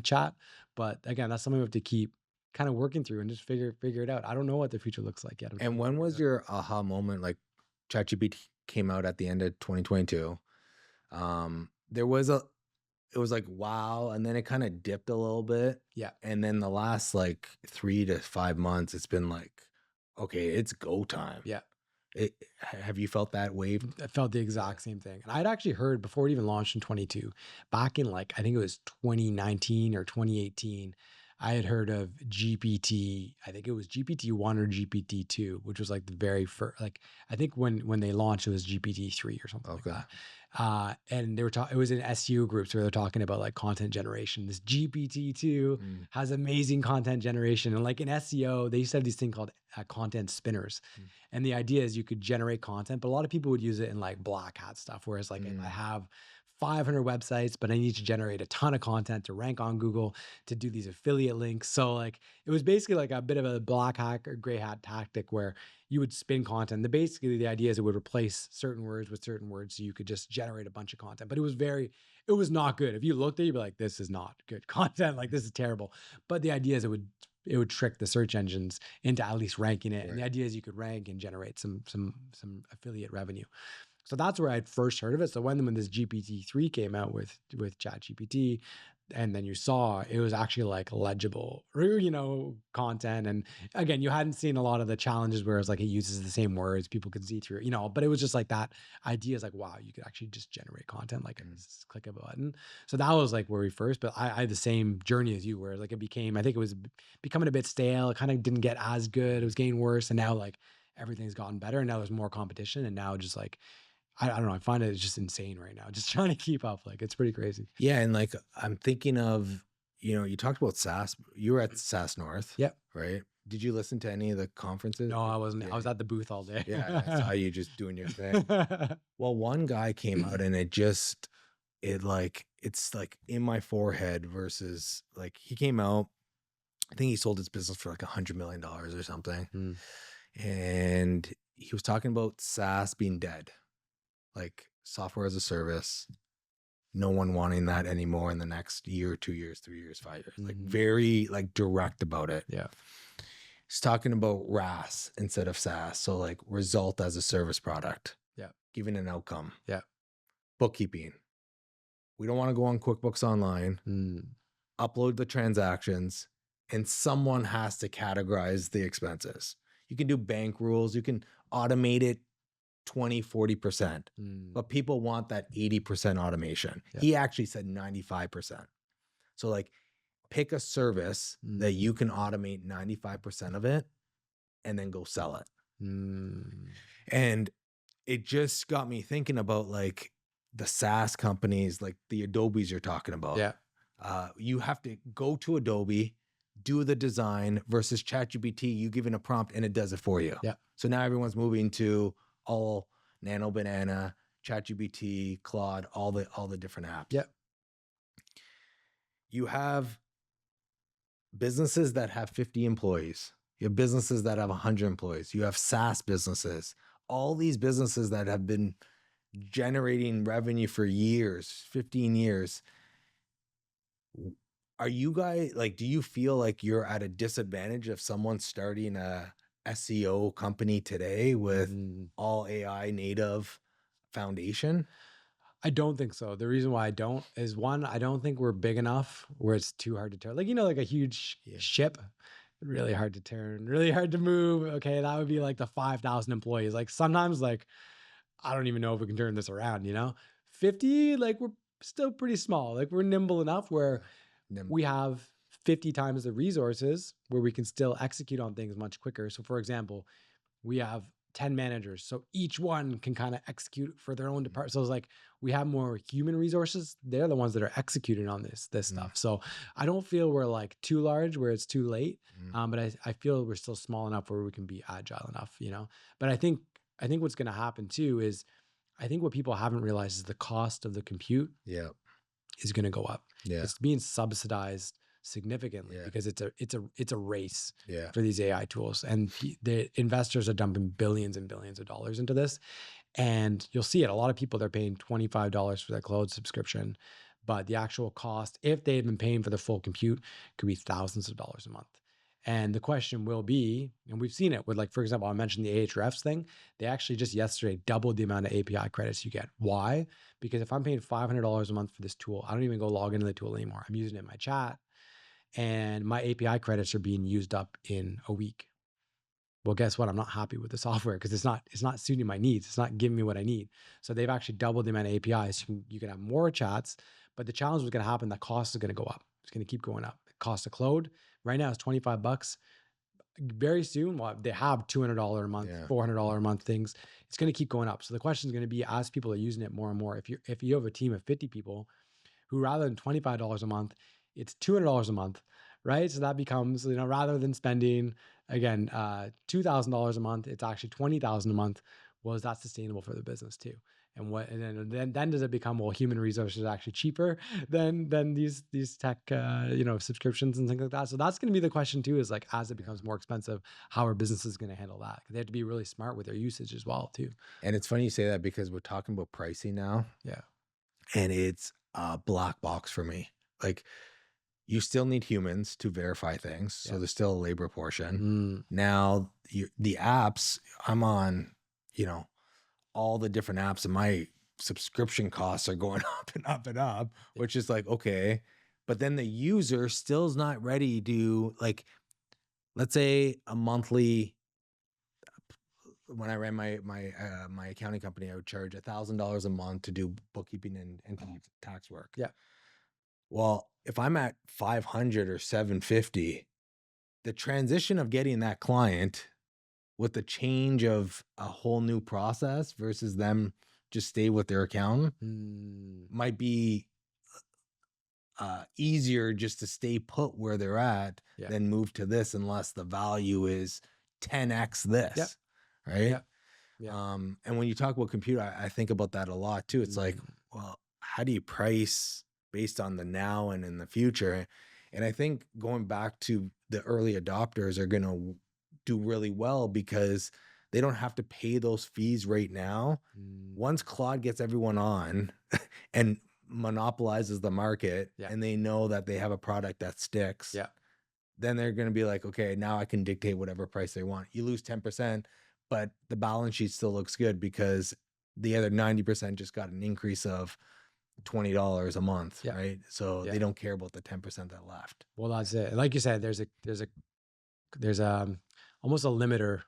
chat. But again, that's something we have to keep kind of working through and just figure it out. I don't know what the future looks like yet. And when was your aha moment? Like ChatGPT came out at the end of 2022. It was like, wow. And then it kind of dipped a little bit. Yeah. And then the last like 3 to 5 months, it's been like, okay, it's go time. Yeah. Have you felt that wave? I felt the exact same thing. And I'd actually heard before it even launched in 22, back in like, I think it was 2019 or 2018, I had heard of GPT. I think it was GPT-1 or GPT-2, which was like the very first, like, I think when they launched, it was GPT-3 or something like that. And they were talking, it was in SEO groups where they're talking about like content generation. This GPT-2 has amazing content generation. And like in SEO, they used to have these thing called content spinners. And the idea is you could generate content, but a lot of people would use it in like black hat stuff. Whereas like I have 500 websites, but I need to generate a ton of content to rank on Google, to do these affiliate links. So like, it was basically like a bit of a black hat or gray hat tactic where you would spin content. Basically the idea is it would replace certain words with certain words. So you could just generate a bunch of content, but it was not good. If you looked at it, you'd be like, this is not good content. Like this is terrible. But the idea is it would trick the search engines into at least ranking it. Right. And the idea is you could rank and generate some affiliate revenue. So that's where I'd first heard of it. So when this GPT-3 came out with ChatGPT, and then you saw it was actually like legible, content. And again, you hadn't seen a lot of the challenges where it's like it uses the same words, people can see through it, but it was just like that idea is like, wow, you could actually just generate content, like click a button. So that was like where we first, but I had the same journey as you, where like I think it was becoming a bit stale. It kind of didn't get as good. It was getting worse. And now like everything's gotten better, and now there's more competition. And now just like, I don't know. I find it just insane right now. Just trying to keep up. Like it's pretty crazy. Yeah. And like, I'm thinking of, you talked about SaaS. You were at SaaS North. Yep. Right. Did you listen to any of the conferences? No, I wasn't. Yeah. I was at the booth all day. Yeah. I saw you just doing your thing. Well, one guy came out and it's like in my forehead versus like he came out, I think he sold his business for like $100 million or something. And he was talking about SaaS being dead. Like software as a service, no one wanting that anymore in the next year, 2 years, 3 years, 5 years. Like very like direct about it. Yeah. He's talking about RAS instead of SaaS. So like result as a service product. Yeah. Giving an outcome. Yeah. Bookkeeping. We don't want to go on QuickBooks Online, upload the transactions, and someone has to categorize the expenses. You can do bank rules. You can automate it 20, 40%, but people want that 80% automation. Yeah. He actually said 95%. So like pick a service that you can automate 95% of it and then go sell it. And it just got me thinking about like the SaaS companies, like the Adobes you're talking about. Yeah. You have to go to Adobe, do the design versus ChatGPT, you give it a prompt and it does it for you. Yeah. So now everyone's moving to all Nano Banana, ChatGPT, Claude, all the different apps. Yep. You have businesses that have 50 employees. You have businesses that have 100 employees. You have SaaS businesses. All these businesses that have been generating revenue for years, 15 years. Are you guys like, do you feel like you're at a disadvantage of someone starting a SEO company today with all AI native foundation? I don't think so. The reason why I don't is one, I don't think we're big enough where it's too hard to turn. Like, like a huge ship, really hard to turn, really hard to move. Okay. That would be like the 5,000 employees. Like sometimes like, I don't even know if we can turn this around, 50, like we're still pretty small. Like we're nimble enough where we have 50 times the resources where we can still execute on things much quicker. So for example, we have 10 managers. So each one can kind of execute for their own department. So it's like we have more human resources. They're the ones that are executing on this stuff. So I don't feel we're like too large where it's too late. But I feel we're still small enough where we can be agile enough, But I think what's going to happen too is I think what people haven't realized is the cost of the compute is going to go up. Yeah. It's being subsidized significantly Yeah. because it's a race Yeah. for these AI tools, and the investors are dumping billions and billions of dollars into this. And you'll see it. A lot of people, they're paying $25 for their cloud subscription, but the actual cost, if they've been paying for the full compute, could be thousands of dollars a month. And the question will be, and we've seen it with, like, for example, I mentioned the Ahrefs thing. They actually just yesterday doubled the amount of API credits you get. Why? Because if I'm paying $500 a month for this tool, I don't even go log into the tool anymore. I'm using it in my chat, and my API credits are being used up in a week. Well, guess what? I'm not happy with the software because it's not suiting my needs. It's not giving me what I need. So they've actually doubled the amount of APIs. You can have more chats, but the challenge is going to happen. The cost is going to go up. It's going to keep going up. The cost of cloud right now is $25. Very soon, well, they have $200 a month, Yeah. $400 a month things. It's going to keep going up. So the question is going to be, as people are using it more and more, if you have a team of 50 people who, rather than $25 a month, it's $200 a month, right? So that becomes, rather than spending, again, $2,000 a month, it's actually $20,000 a month. Well, is that sustainable for the business too? And then does it become, well, human resources are actually cheaper than these tech subscriptions and things like that? So that's going to be the question too, is like, as it becomes more expensive, how are businesses going to handle that? They have to be really smart with their usage as well too. And it's funny you say that because we're talking about pricing now. Yeah. And it's a black box for me. Like, you still need humans to verify things. So there's still a labor portion. Now, the apps, I'm on, all the different apps, and my subscription costs are going up and up and up, which is like, okay. But then the user still is not ready to, like, let's say a monthly, when I ran my accounting company, I would charge $1,000 a month to do bookkeeping and tax work. Yeah. Well, if I'm at 500 or 750, the transition of getting that client with the change of a whole new process versus them just stay with their accountant might be easier just to stay put where they're at than move to this, unless the value is 10x this, right? Yeah. And when you talk about computer, I think about that a lot too. It's like, well, how do you price based on the now and in the future? And I think going back to the early adopters are going to do really well because they don't have to pay those fees right now. Once Claude gets everyone on and monopolizes the market, and they know that they have a product that sticks, then they're going to be like, okay, now I can dictate whatever price they want. You lose 10%, but the balance sheet still looks good because the other 90% just got an increase of $20 a month, right? So they don't care about the 10% that left. Well, that's it. Like you said, there's almost a limiter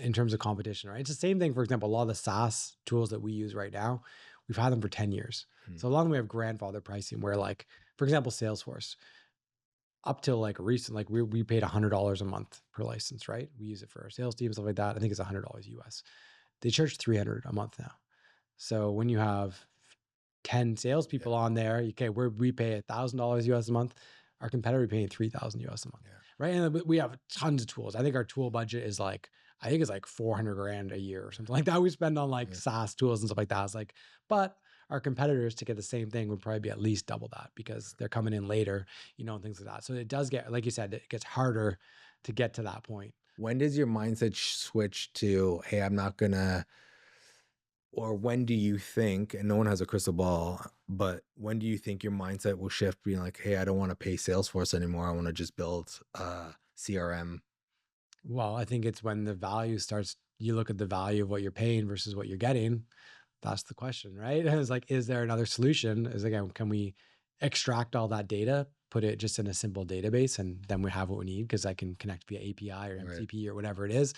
in terms of competition, right? It's the same thing. For example, a lot of the SaaS tools that we use right now, we've had them for 10 years. So a lot of them, we have grandfather pricing where, like, for example, Salesforce, up till like recent, like we paid $100 a month per license, right? We use it for our sales team, stuff like that. I think it's $100 US. They charge $300 a month now. So when you have 10 salespeople on there, okay, we pay $1,000 US a month. Our competitor is paying $3,000 US a month, right? And we have tons of tools. I think our tool budget is like, I think it's like 400 grand a year or something like that. We spend on like SaaS tools and stuff like that. It's like, but our competitors to get the same thing would probably be at least double that because they're coming in later, and things like that. So it does get, like you said, it gets harder to get to that point. When does your mindset switch to, hey, I'm not gonna, or when do you think, and no one has a crystal ball, but when do you think your mindset will shift being like, hey, I don't want to pay Salesforce anymore. I want to just build CRM? Well, I think it's when the value starts, you look at the value of what you're paying versus what you're getting. That's the question, right? It's like, is there another solution? Is, again, can we extract all that data, put it just in a simple database, and then we have what we need because I can connect via API or MCP or whatever it is.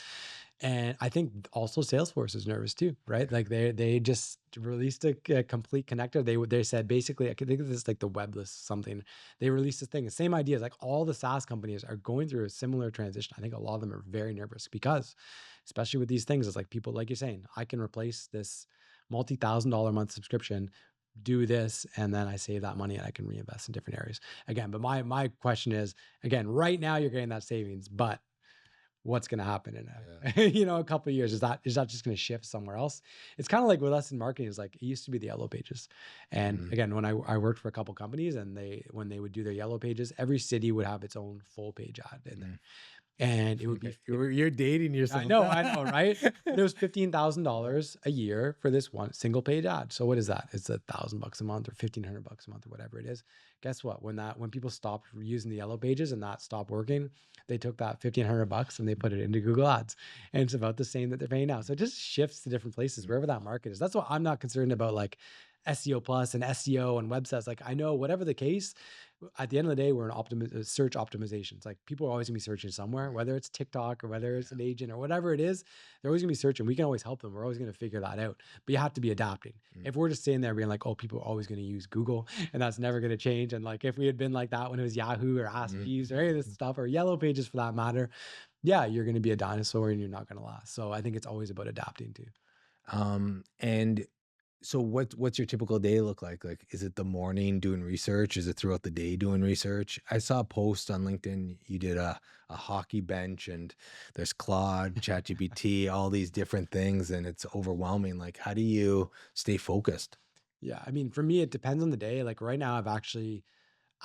And I think also Salesforce is nervous too, right? Like they just released a complete connector. They said basically, I think this is like the webless something. They released this thing. The same idea is like all the SaaS companies are going through a similar transition. I think a lot of them are very nervous because, especially with these things, it's like people, like you're saying, I can replace this multi-$1,000 a month subscription, do this, and then I save that money and I can reinvest in different areas. Again, but my question is, again, right now you're getting that savings, but what's going to happen in a couple of years? Is that just going to shift somewhere else? It's kind of like with us in marketing, is like, it used to be the yellow pages. And again, when I worked for a couple companies, and when they would do their yellow pages, every city would have its own full page ad in there. And it would be, You're dating yourself. I know, right? But it was $15,000 a year for this one single page ad. So what is that? It's $1,000 a month or $1,500 a month or whatever it is. Guess what? When people stopped using the yellow pages and that stopped working, they took that $1,500 and they put it into Google Ads, and it's about the same that they're paying now. So it just shifts to different places wherever that market is. That's why I'm not concerned about like SEO plus and SEO and websites. Like, I know whatever the case, at the end of the day, we're in search optimization. It's like people are always gonna be searching somewhere, whether it's TikTok or whether it's an agent or whatever it is, they're always gonna be searching. We can always help them. We're always gonna figure that out, but you have to be adapting. If we're just sitting there being like, oh, people are always gonna use Google and that's never gonna change. And like, if we had been like that when it was Yahoo or Ask Jeeves or any of this stuff, or Yellow Pages for that matter, yeah, you're gonna be a dinosaur and you're not gonna last. So I think it's always about adapting too. And so what's your typical day look like? Like, is it the morning doing research? Is it throughout the day doing research? I saw a post on LinkedIn. You did a hockey bench, and there's Claude, ChatGPT, all these different things, and it's overwhelming. Like, how do you stay focused? Yeah, I mean, for me, it depends on the day. Like right now, I've actually,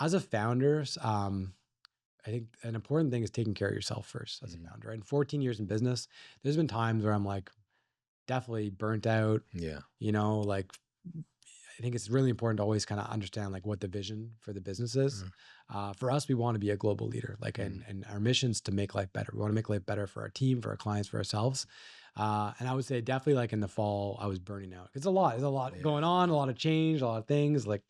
as a founder, I think an important thing is taking care of yourself first as a founder. And 14 years in business, there's been times where I'm like definitely burnt out. Yeah. Like, I think it's really important to always kind of understand like what the vision for the business is. For us, we want to be a global leader, like, and our mission's to make life better. We want to make life better for our team, for our clients, for ourselves. And I would say definitely like in the fall, I was burning out. There's a lot going on, a lot of change, a lot of things. Like,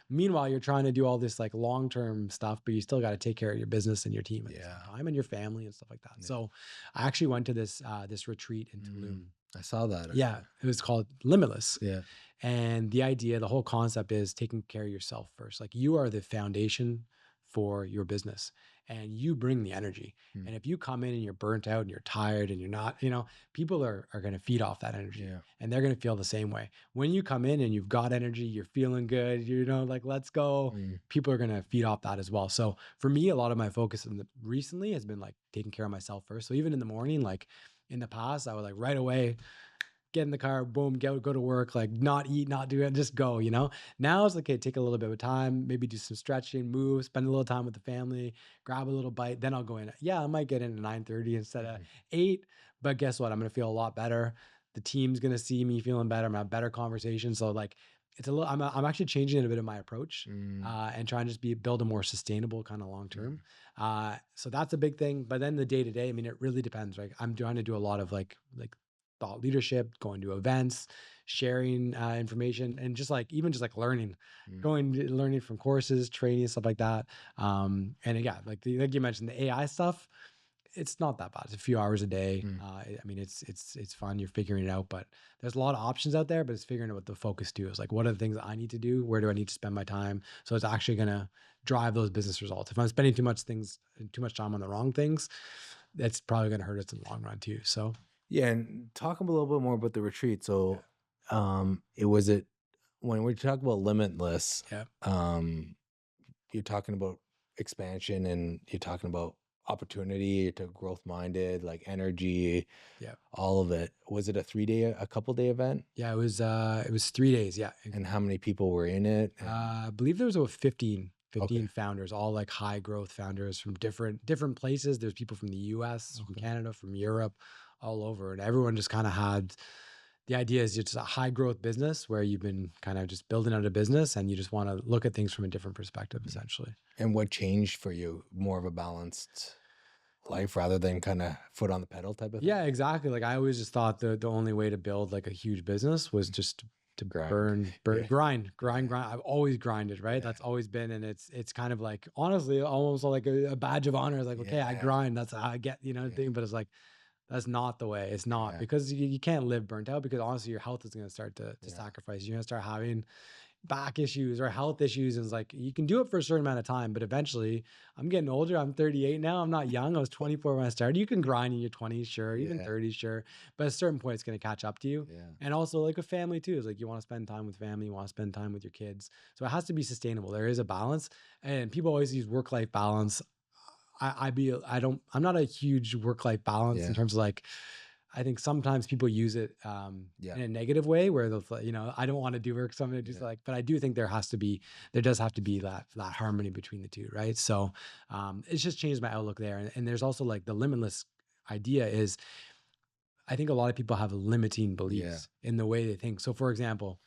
meanwhile, you're trying to do all this like long-term stuff, but you still got to take care of your business and your team at the same time, and your family and stuff like that. So I actually went to this retreat in Tulum. I saw that. Yeah, it was called Limitless. Yeah. And the whole concept is taking care of yourself first. Like, you are the foundation for your business, and you bring the energy. And if you come in and you're burnt out and you're tired and you're not, people are going to feed off that energy, and they're going to feel the same way. When you come in and you've got energy, you're feeling good, like, let's go, people are going to feed off that as well. So for me, a lot of my focus recently has been like taking care of myself first. So even in the morning, like in the past, I would like right away get in the car, boom, go to work, like not eat, not do it, just go, Now it's like, okay, take a little bit of time, maybe do some stretching, move, spend a little time with the family, grab a little bite, then I'll go in. Yeah, I might get in at 9:30 instead of 8, but guess what? I'm going to feel a lot better. The team's going to see me feeling better. I'm going to have better conversations. So like, it's a little, I'm actually changing a bit of my approach and trying to just build a more sustainable kind of long-term. So that's a big thing. But then the day-to-day, I mean, it really depends, right? I'm trying to do a lot of like thought leadership, going to events, sharing information, and just like learning, learning from courses, training, stuff like that. And again, like you mentioned, the AI stuff, it's not that bad. It's a few hours a day. I mean, it's fun. You're figuring it out, but there's a lot of options out there, but it's figuring out what the focus too is. Like, what are the things that I need to do? Where do I need to spend my time? So it's actually going to drive those business results. If I'm spending too much time on the wrong things, that's probably going to hurt us in the long run too. So yeah. And talk a little bit more about the retreat. So when we talk about Limitless, you're talking about expansion, and you're talking about opportunity, to growth minded, like energy, all of it. Was it a couple day event? Yeah, it was 3 days. Yeah. And how many people were in it? I believe there was over 15 founders, all like high growth founders from different places. There's people from the US, from Canada, from Europe, all over. And everyone just kind of had the idea is it's a high growth business where you've been kind of just building out a business, and you just want to look at things from a different perspective, essentially. And what changed for you? More of a balanced life rather than kind of foot on the pedal type of thing? Yeah, exactly. Like, I always just thought the only way to build like a huge business was just to grind. I've always grinded, right? That's always been, and it's kind of like, honestly, almost like a badge of honor. It's like, okay, I grind. That's how I get, thing. But it's like, that's not the way. It's not, because you can't live burnt out, because honestly, your health is going to start to sacrifice. You're going to start having back issues or health issues. And it's like, you can do it for a certain amount of time, but eventually, I'm getting older. I'm 38 now. I'm not young. I was 24 when I started. You can grind in your 20s, sure. Even 30s, sure. But at a certain point, it's going to catch up to you. And also like with family too, is like, you want to spend time with family, you want to spend time with your kids. So it has to be sustainable. There is a balance, and people always use work-life balance. I'm not a huge work-life balance Yeah. in terms of like, I think sometimes people use it Yeah. in a negative way where they'll, I don't want to do work. So I'm going to just Yeah. like, but I do think there does have to be that harmony between the two. Right. So it's just changed my outlook there. And there's also like the limitless idea is, I think a lot of people have limiting Yeah. beliefs in the way they think. So for example,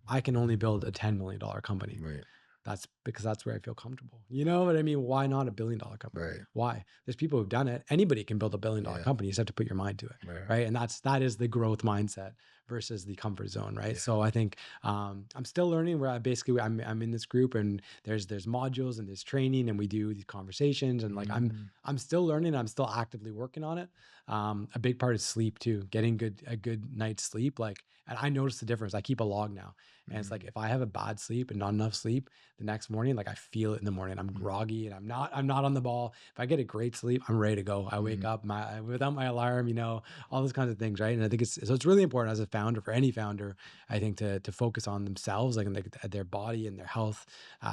I can only build a $10 million company. Right. That's because that's where I feel comfortable. You know what I mean? Why not $1 billion company? Right. Why? There's people who've done it. Anybody can build $1 billion Yeah. company. You just have to put your mind to it. Right. Right. And that is the growth mindset versus the comfort zone. Right. Yeah. So I think I'm still learning where I'm in this group and there's modules and there's training and we do these conversations and like I'm still learning. I'm still actively working on it. A big part is sleep too, getting a good night's sleep. Like, and I notice the difference. I keep a log now. And it's like, if I have a bad sleep and not enough sleep the next morning, like I feel it in the morning, I'm groggy and I'm not on the ball. If I get a great sleep, I'm ready to go. I wake up without my alarm, all those kinds of things. Right. And I think it's really important as a founder, for any founder, I think to focus on themselves, like their body and their health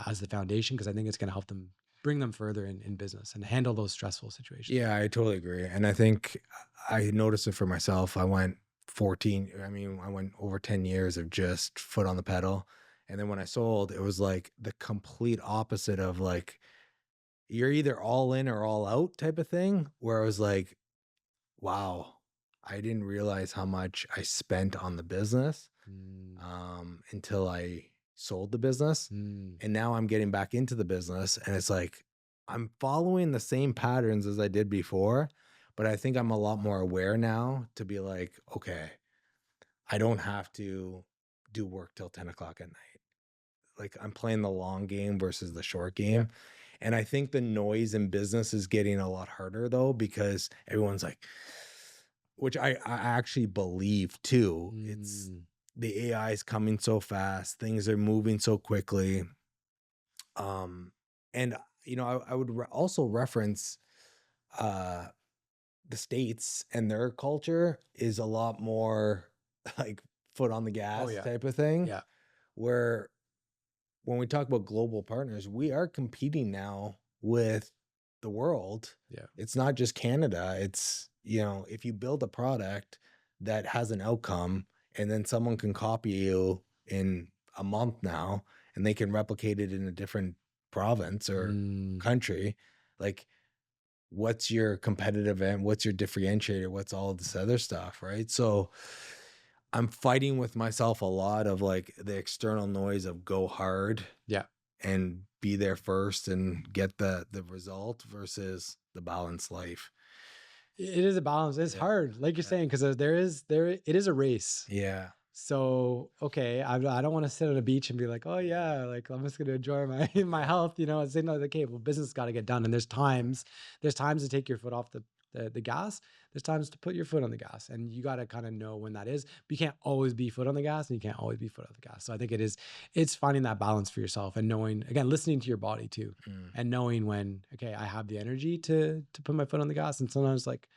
as the foundation. Cause I think it's going to help them bring them further in business and handle those stressful situations. Yeah, I totally agree. And I think I noticed it for myself. I went over 10 years of just foot on the pedal. And then when I sold, it was like the complete opposite of like, you're either all in or all out type of thing, where I was like, wow, I didn't realize how much I spent on the business until I sold the business. And now I'm getting back into the business and it's like, I'm following the same patterns as I did before, but I think I'm a lot more aware now to be like, okay, I don't have to do work till 10 o'clock at night. Like I'm playing the long game versus the short game. Yeah. And I think the noise in business is getting a lot harder though, because everyone's like, which I actually believe too. It's the AI is coming so fast. Things are moving so quickly. And I would also reference, the States and their culture is a lot more like foot on the gas type of thing. Yeah. Where when we talk about global partners, we are competing now with the world. Yeah. It's not just Canada. It's, if you build a product that has an outcome and then someone can copy you in a month now and they can replicate it in a different province or country, like what's your competitive end? What's your differentiator? What's all this other stuff, right? So I'm fighting with myself a lot of like the external noise of go hard, and be there first and get the result versus the balanced life. It is a balance. It's hard, like you're saying, because it is a race. Yeah. So, okay, I don't want to sit on a beach and be like, oh yeah, like I'm just going to enjoy my health, It's saying like, okay, well, business got to get done. And there's times to take your foot off the gas. There's times to put your foot on the gas, and you got to kind of know when that is. But you can't always be foot on the gas, and you can't always be foot off the gas. So I think it's finding that balance for yourself and knowing, again, listening to your body too, and knowing when, okay, I have the energy to put my foot on the gas. And sometimes like,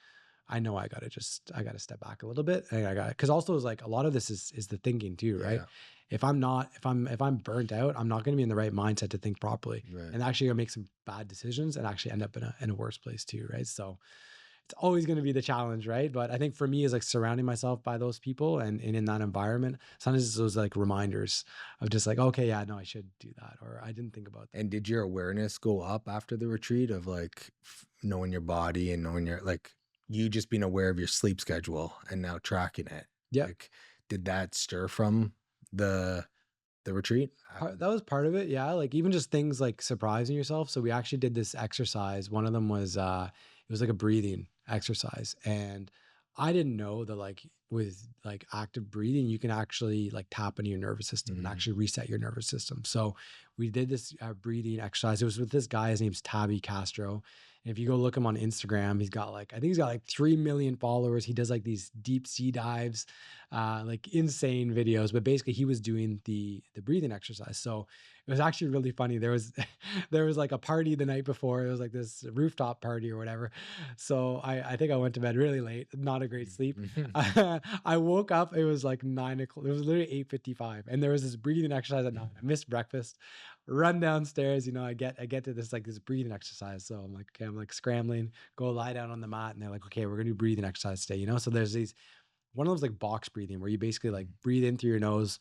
I know I got to step back a little bit. And cause also is like, a lot of this is the thinking too, right? If I'm burnt out, I'm not going to be in the right mindset to think properly, and actually gonna make some bad decisions and actually end up in a worse place too. Right. So it's always going to be the challenge. Right. But I think for me is like surrounding myself by those people and in that environment, sometimes it's those like reminders of just like, okay, yeah, no, I should do that. Or I didn't think about that. And did your awareness go up after the retreat of like knowing your body and knowing you just being aware of your sleep schedule and now tracking it? Yeah. Like, did that stir from the retreat? That was part of it. Yeah. Like even just things like surprising yourself. So we actually did this exercise. One of them was, it was like a breathing exercise. And I didn't know that like with like active breathing, you can actually like tap into your nervous system and actually reset your nervous system. So we did this breathing exercise. It was with this guy, his name's Tabby Castro. And if you go look him on Instagram, I think he's got like 3 million followers. He does like these deep sea dives, like insane videos. But basically he was doing the breathing exercise. So it was actually really funny. There was there was like a party the night before. It was like this rooftop party or whatever. So I think I went to bed really late, not a great sleep. I woke up, it was like 9 o'clock. It was literally 8:55. And there was this breathing exercise at 9. I missed breakfast, run downstairs, I get to this like this breathing exercise. So I'm like, okay, I'm like scrambling, go lie down on the mat, and they're like, okay, we're gonna do breathing exercise today, So there's these one of those like box breathing where you basically like breathe in through your nose,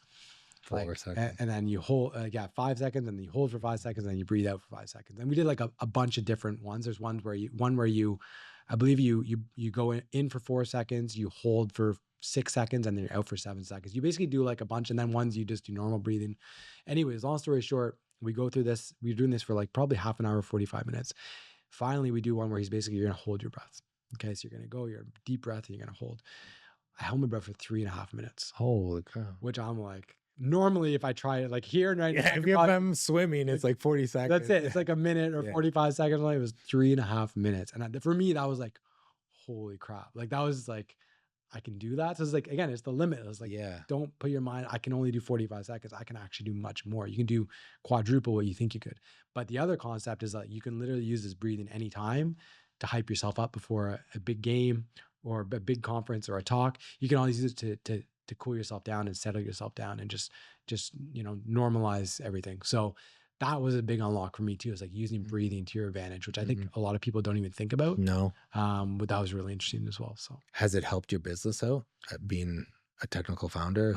4 seconds. and then you hold 5 seconds, and then you hold for 5 seconds, and then you breathe out for 5 seconds. And we did like a bunch of different ones. There's one where you I believe you go in for 4 seconds, you hold for 6 seconds, and then you're out for 7 seconds. You basically do like a bunch, and then ones you just do normal breathing. Anyways, long story short, we go through this. We're doing this for like probably half an hour, 45 minutes. Finally, we do one where he's basically, you're gonna hold your breath. Okay, so you're gonna go your deep breath, and you're gonna hold. I held my breath for 3.5 minutes, Holy cow. which I'm like, normally if I try it like here and right now, Yeah, if I'm swimming, it's like 40 seconds. that's it. It's like a minute or 45 seconds. It was 3.5 minutes. And for me, that was like, holy crap. Like that was like, I can do that. So it's like, again, it's the limit. It's like, don't put your mind, I can only do 45 seconds. I can actually do much more. You can do quadruple what you think you could. But the other concept is that you can literally use this breathing anytime to hype yourself up before a big game or a big conference or a talk. You can always use it to cool yourself down and settle yourself down and just normalize everything. So that was a big unlock for me too. It's like using breathing to your advantage, which I think a lot of people don't even think about. No. But that was really interesting as well. So has it helped your business out at being a technical founder?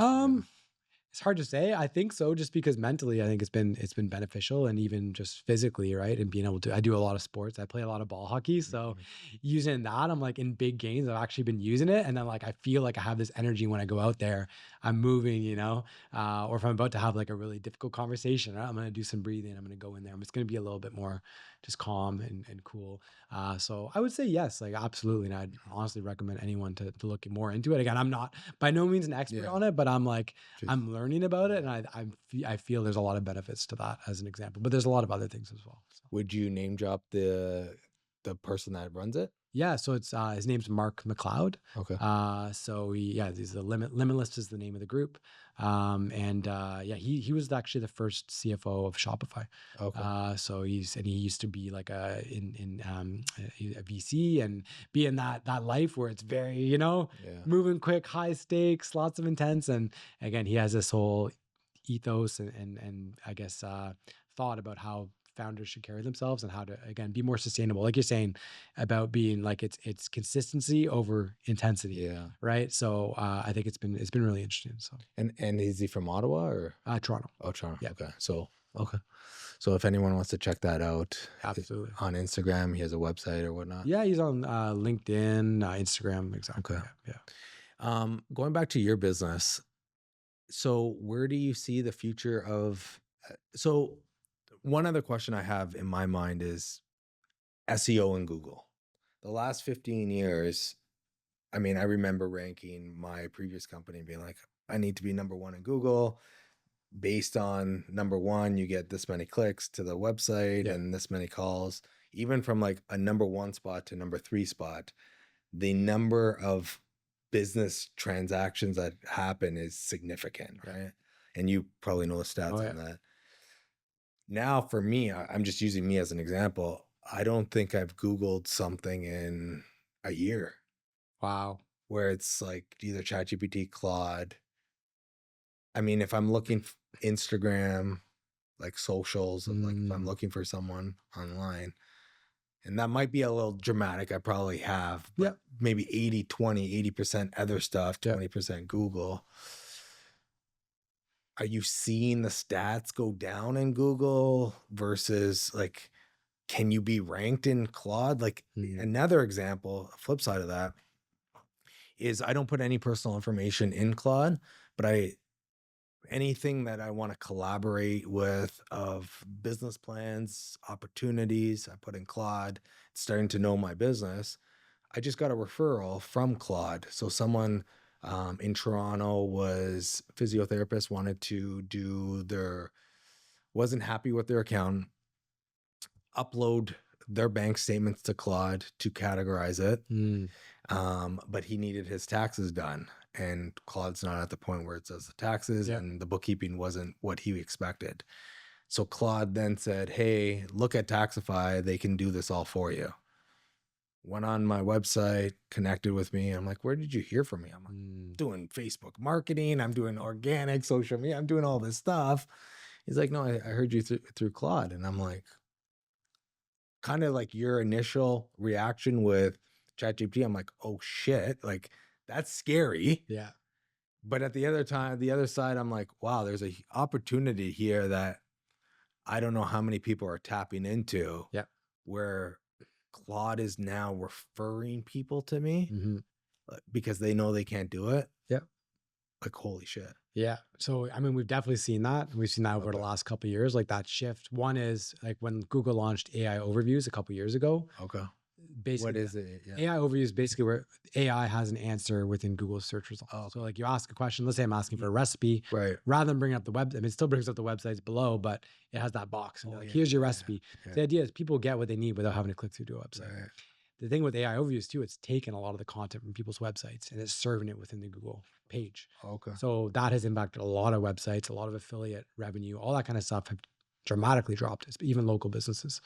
It's hard to say. I think so, just because mentally, I think it's been beneficial, and even just physically, right? And being able to, I do a lot of sports. I play a lot of ball hockey, so using that, I'm like in big games, I've actually been using it, and then like I feel like I have this energy when I go out there. I'm moving, or if I'm about to have like a really difficult conversation, right? I'm gonna do some breathing. I'm gonna go in there. It's gonna be a little bit more just calm and cool. So I would say yes, like absolutely, and I'd honestly recommend anyone to look more into it. Again, I'm not by no means an expert on it, but I'm like I'm learning about it, and I feel there's a lot of benefits to that as an example. But there's a lot of other things as well. So. Would you name drop the person that runs it? Yeah, so it's his name's Mark McLeod. Okay. So he's the Limitless is the name of the group. He was actually the first CFO of Shopify. Okay. So he used to be like a VC and be in that life where it's very, moving quick, high stakes, lots of intense. And again, he has this whole ethos and I guess thought about how founders should carry themselves and how to, again, be more sustainable. Like you're saying about being like, it's consistency over intensity. Yeah. Right. So I think it's been really interesting. So, and is he from Ottawa or? Toronto. Oh, Toronto. Yeah. Okay. So if anyone wants to check that out, absolutely, on Instagram, he has a website or whatnot. Yeah. He's on LinkedIn, Instagram. Exactly. Okay. Yeah. Going back to your business. So where do you see the future of, so one other question I have in my mind is SEO and Google. The last 15 years, I mean, I remember ranking my previous company and being like, I need to be number 1 in Google. Based on number 1, you get this many clicks to the website and this many calls. Even from like a number 1 spot to number 3 spot, the number of business transactions that happen is significant, right? And you probably know the stats on that. Now, for me, I'm just using me as an example. I don't think I've Googled something in a year. Wow. Where it's like either ChatGPT, Claude. I mean, if I'm looking Instagram, like socials, like if I'm looking for someone online, and that might be a little dramatic, I probably have, but maybe 80% other stuff, 20% Google. Are you seeing the stats go down in Google versus like, can you be ranked in Claude? Like another example, flip side of that is I don't put any personal information in Claude, but anything that I want to collaborate with of business plans, opportunities, I put in Claude. It's starting to know my business. I just got a referral from Claude. So someone in Toronto was a physiotherapist, wanted to wasn't happy with their account, upload their bank statements to Claude to categorize it. But he needed his taxes done. And Claude's not at the point where it says the taxes and the bookkeeping wasn't what he expected. So Claude then said, hey, look at Taxify. They can do this all for you. Went on my website, connected with me. I'm like, where did you hear from me? I'm like, doing Facebook marketing. I'm doing organic social media. I'm doing all this stuff. He's like, no, I heard you through Claude. And I'm like, kind of like your initial reaction with ChatGPT. I'm like, oh shit, like that's scary. Yeah. But at the other side, I'm like, wow, there's a opportunity here that I don't know how many people are tapping into. Yeah. Where Claude is now referring people to me Mm-hmm. because they know they can't do it. Yeah. Like, holy shit. Yeah. So, I mean, we've definitely seen that. We've seen that over the Okay. last couple of years, like that shift. One is like when Google launched AI overviews a couple of years ago. Okay. Basically, What is it? Yeah. AI overview is basically where AI has an answer within Google's search results. Oh, So like you ask a question, let's say I'm asking for a recipe, right. rather than bringing up the web, I mean, it still brings up the websites below, but it has that box. And Oh, like, yeah, here's your yeah, recipe. yeah. So the idea is people get what they need without having to click through to a website. Right. The thing with AI overviews too, it's taken a lot of the content from people's websites and it's serving it within the Google page. Okay. So that has impacted a lot of websites, a lot of affiliate revenue, all that kind of stuff have dramatically dropped, even local businesses.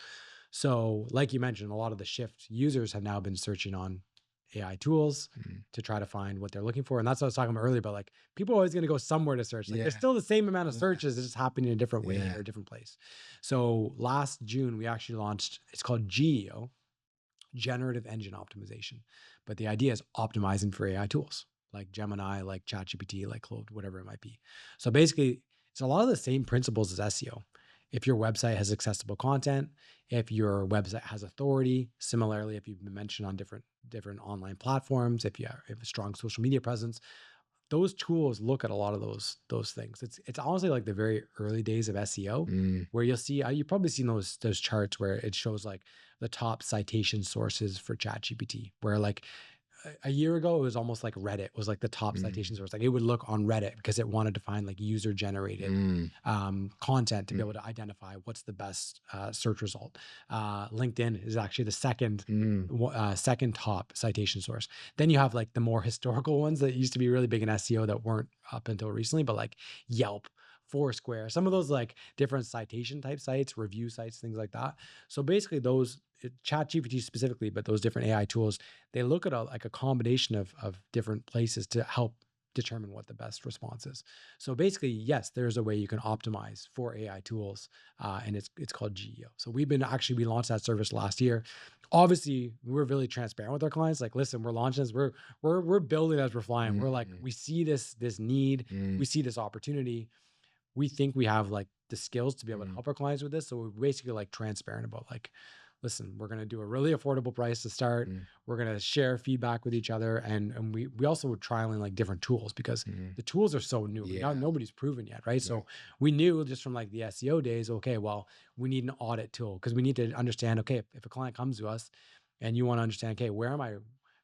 So like you mentioned, a lot of the shift users have now been searching on AI tools to try to find what they're looking for. And that's what I was talking about earlier, but like people are always going to go somewhere to search. Like there's still the same amount of searches, it's just happening in a different way or a different place. So last June, we actually launched, it's called GEO, Generative Engine Optimization. But the idea is optimizing for AI tools like Gemini, like ChatGPT, like Claude, whatever it might be. So basically, it's a lot of the same principles as SEO. If your website has accessible content, if your website has authority, similarly, if you've been mentioned on different online platforms, if you have a strong social media presence, those tools look at a lot of those things. It's honestly like the very early days of SEO, where you'll see, you've probably seen those charts where it shows like the top citation sources for ChatGPT, where like a year ago, it was almost like Reddit was like the top citation source. Like it would look on Reddit because it wanted to find like user generated content to be able to identify what's the best search result. LinkedIn is actually the second top citation source. Then you have like the more historical ones that used to be really big in SEO that weren't up until recently, but like Yelp, Foursquare, some of those like different citation type sites, review sites, things like that. So basically those ChatGPT specifically, but those different AI tools, they look at like a combination of different places to help determine what the best response is. So basically, yes, there's a way you can optimize for AI tools, and it's called GEO. So we launched that service last year. Obviously, we're really transparent with our clients. Like, listen, we're launching this. We're building as we're flying. We're like, we see this need, we see this opportunity. We think we have like the skills to be able to help our clients with this. So we're basically like transparent about like, listen, we're going to do a really affordable price to start. We're going to share feedback with each other. And we also were trialing like different tools because the tools are so new. Now nobody's proven yet, right? So we knew just from like the SEO days, okay, well, we need an audit tool because we need to understand, okay, if a client comes to us and you want to understand, okay,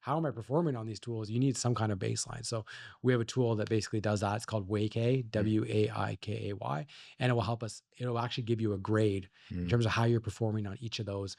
how am I performing on these tools? You need some kind of baseline. So we have a tool that basically does that. It's called Waikay, Waikay, and it will help us. It'll actually give you a grade in terms of how you're performing on each of those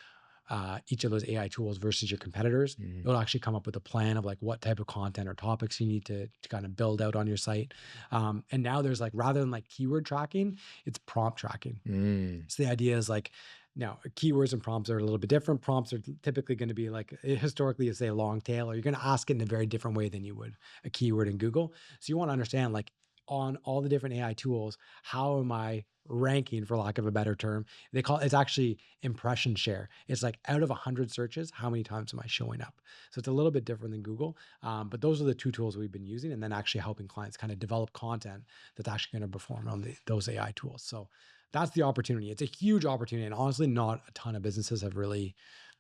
AI tools versus your competitors. It'll actually come up with a plan of like what type of content or topics you need to kind of build out on your site. And now there's like, rather than like keyword tracking, it's prompt tracking. So the idea is like, now, keywords and prompts are a little bit different. Prompts are typically going to be like, historically, say a long tail, or you're going to ask it in a very different way than you would a keyword in Google. So you want to understand, like, on all the different AI tools, how am I ranking, for lack of a better term? It's actually impression share. It's like out of 100 searches, how many times am I showing up? So it's a little bit different than Google. But those are the two tools we've been using, and then actually helping clients kind of develop content that's actually going to perform on those AI tools. So that's the opportunity. It's a huge opportunity. And honestly, not a ton of businesses have really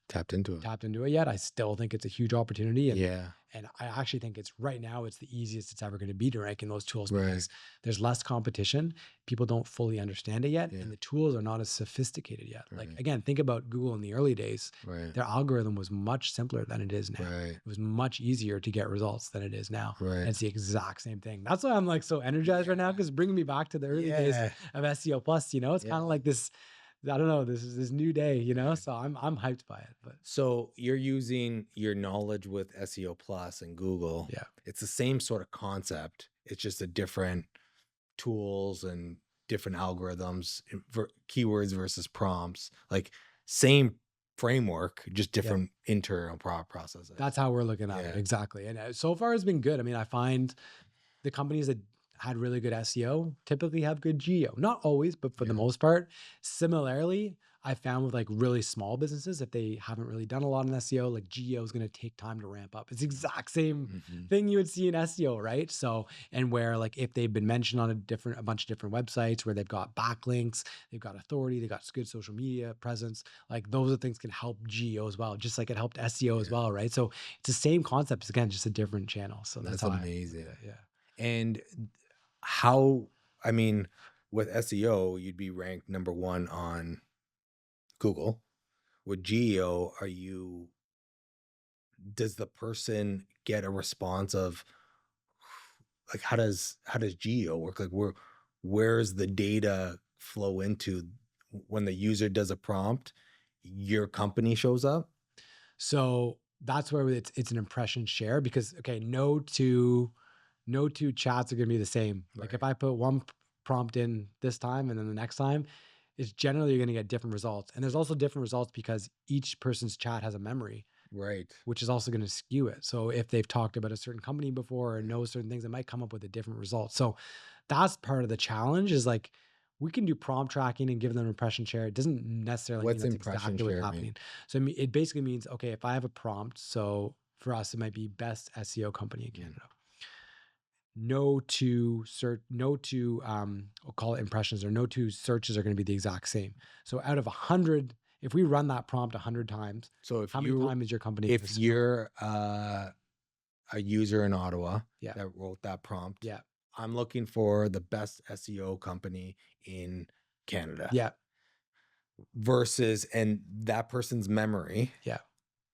tapped into it yet. I still think it's a huge opportunity. And, Yeah. and I actually think it's right now, it's the easiest it's ever going to be to rank in those tools Right. because there's less competition. People don't fully understand it yet. Yeah. And the tools are not as sophisticated yet. Right. Like, again, think about Google in the early days. Right. Their algorithm was much simpler than it is now. Right. It was much easier to get results than it is now. Right. And it's the exact same thing. That's why I'm like so energized right now, because it's bringing me back to the early days of SEO Plus. You know, it's kind of like this, I don't know, this is this new day, you know? So I'm hyped by it. But so you're using your knowledge with SEO Plus and Google. Yeah. It's the same sort of concept. It's just a different tools and different algorithms, keywords versus prompts, like same framework, just different internal processes. That's how we're looking at it. Exactly. And so far it's been good. I mean, I find the companies that had really good SEO typically have good geo. Not always, but for the most part. Similarly, I found with like really small businesses, if they haven't really done a lot in SEO, like geo is going to take time to ramp up. It's the exact same thing you would see in SEO, right? So, and where like if they've been mentioned on a bunch of different websites where they've got backlinks, they've got authority, they've got good social media presence, like those are things can help geo as well, just like it helped SEO as well, right? So it's the same concept. It's again just a different channel. So that's how amazing. Yeah. And how, I mean, with SEO, you'd be ranked number 1 on Google. With geo, does the person get a response of like, how does geo work? Like where's the data flow into when the user does a prompt, your company shows up? So that's where it's an impression share because, okay, no two chats are going to be the same. Like if I put one prompt in this time and then the next time, it's generally you're going to get different results. And there's also different results because each person's chat has a memory, Right. which is also going to skew it. So if they've talked about a certain company before or know certain things, it might come up with a different result. So that's part of the challenge is like, we can do prompt tracking and give them impression share. It doesn't necessarily mean that's exactly what's happening. So it basically means, okay, if I have a prompt, so for us, it might be best SEO company in Canada. No two we'll call it impressions or no two searches are going to be the exact same. So out of 100, if we run that prompt 100 times, so how many times is your company? If you're a user in Ottawa that wrote that prompt, I'm looking for the best SEO company in Canada. Versus, and that person's memory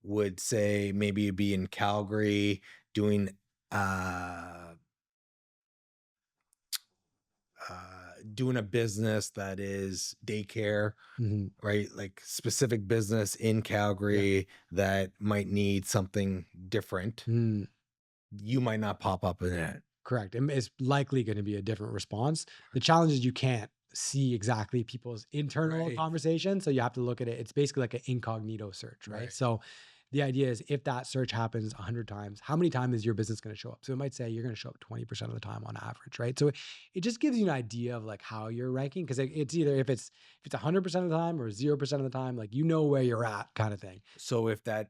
would say maybe it'd be in Calgary doing doing a business that is daycare, right? Like specific business in Calgary that might need something different. You might not pop up in it. Correct. And it's likely going to be a different response. The challenge is you can't see exactly people's internal conversation. So you have to look at it. It's basically like an incognito search, right? So the idea is if that search happens 100 times, how many times is your business going to show up? So it might say you're going to show up 20% of the time on average, right? So it just gives you an idea of like how you're ranking. Cause it's either if it's 100% of the time or 0% of the time, like, you know where you're at kind of thing. So if that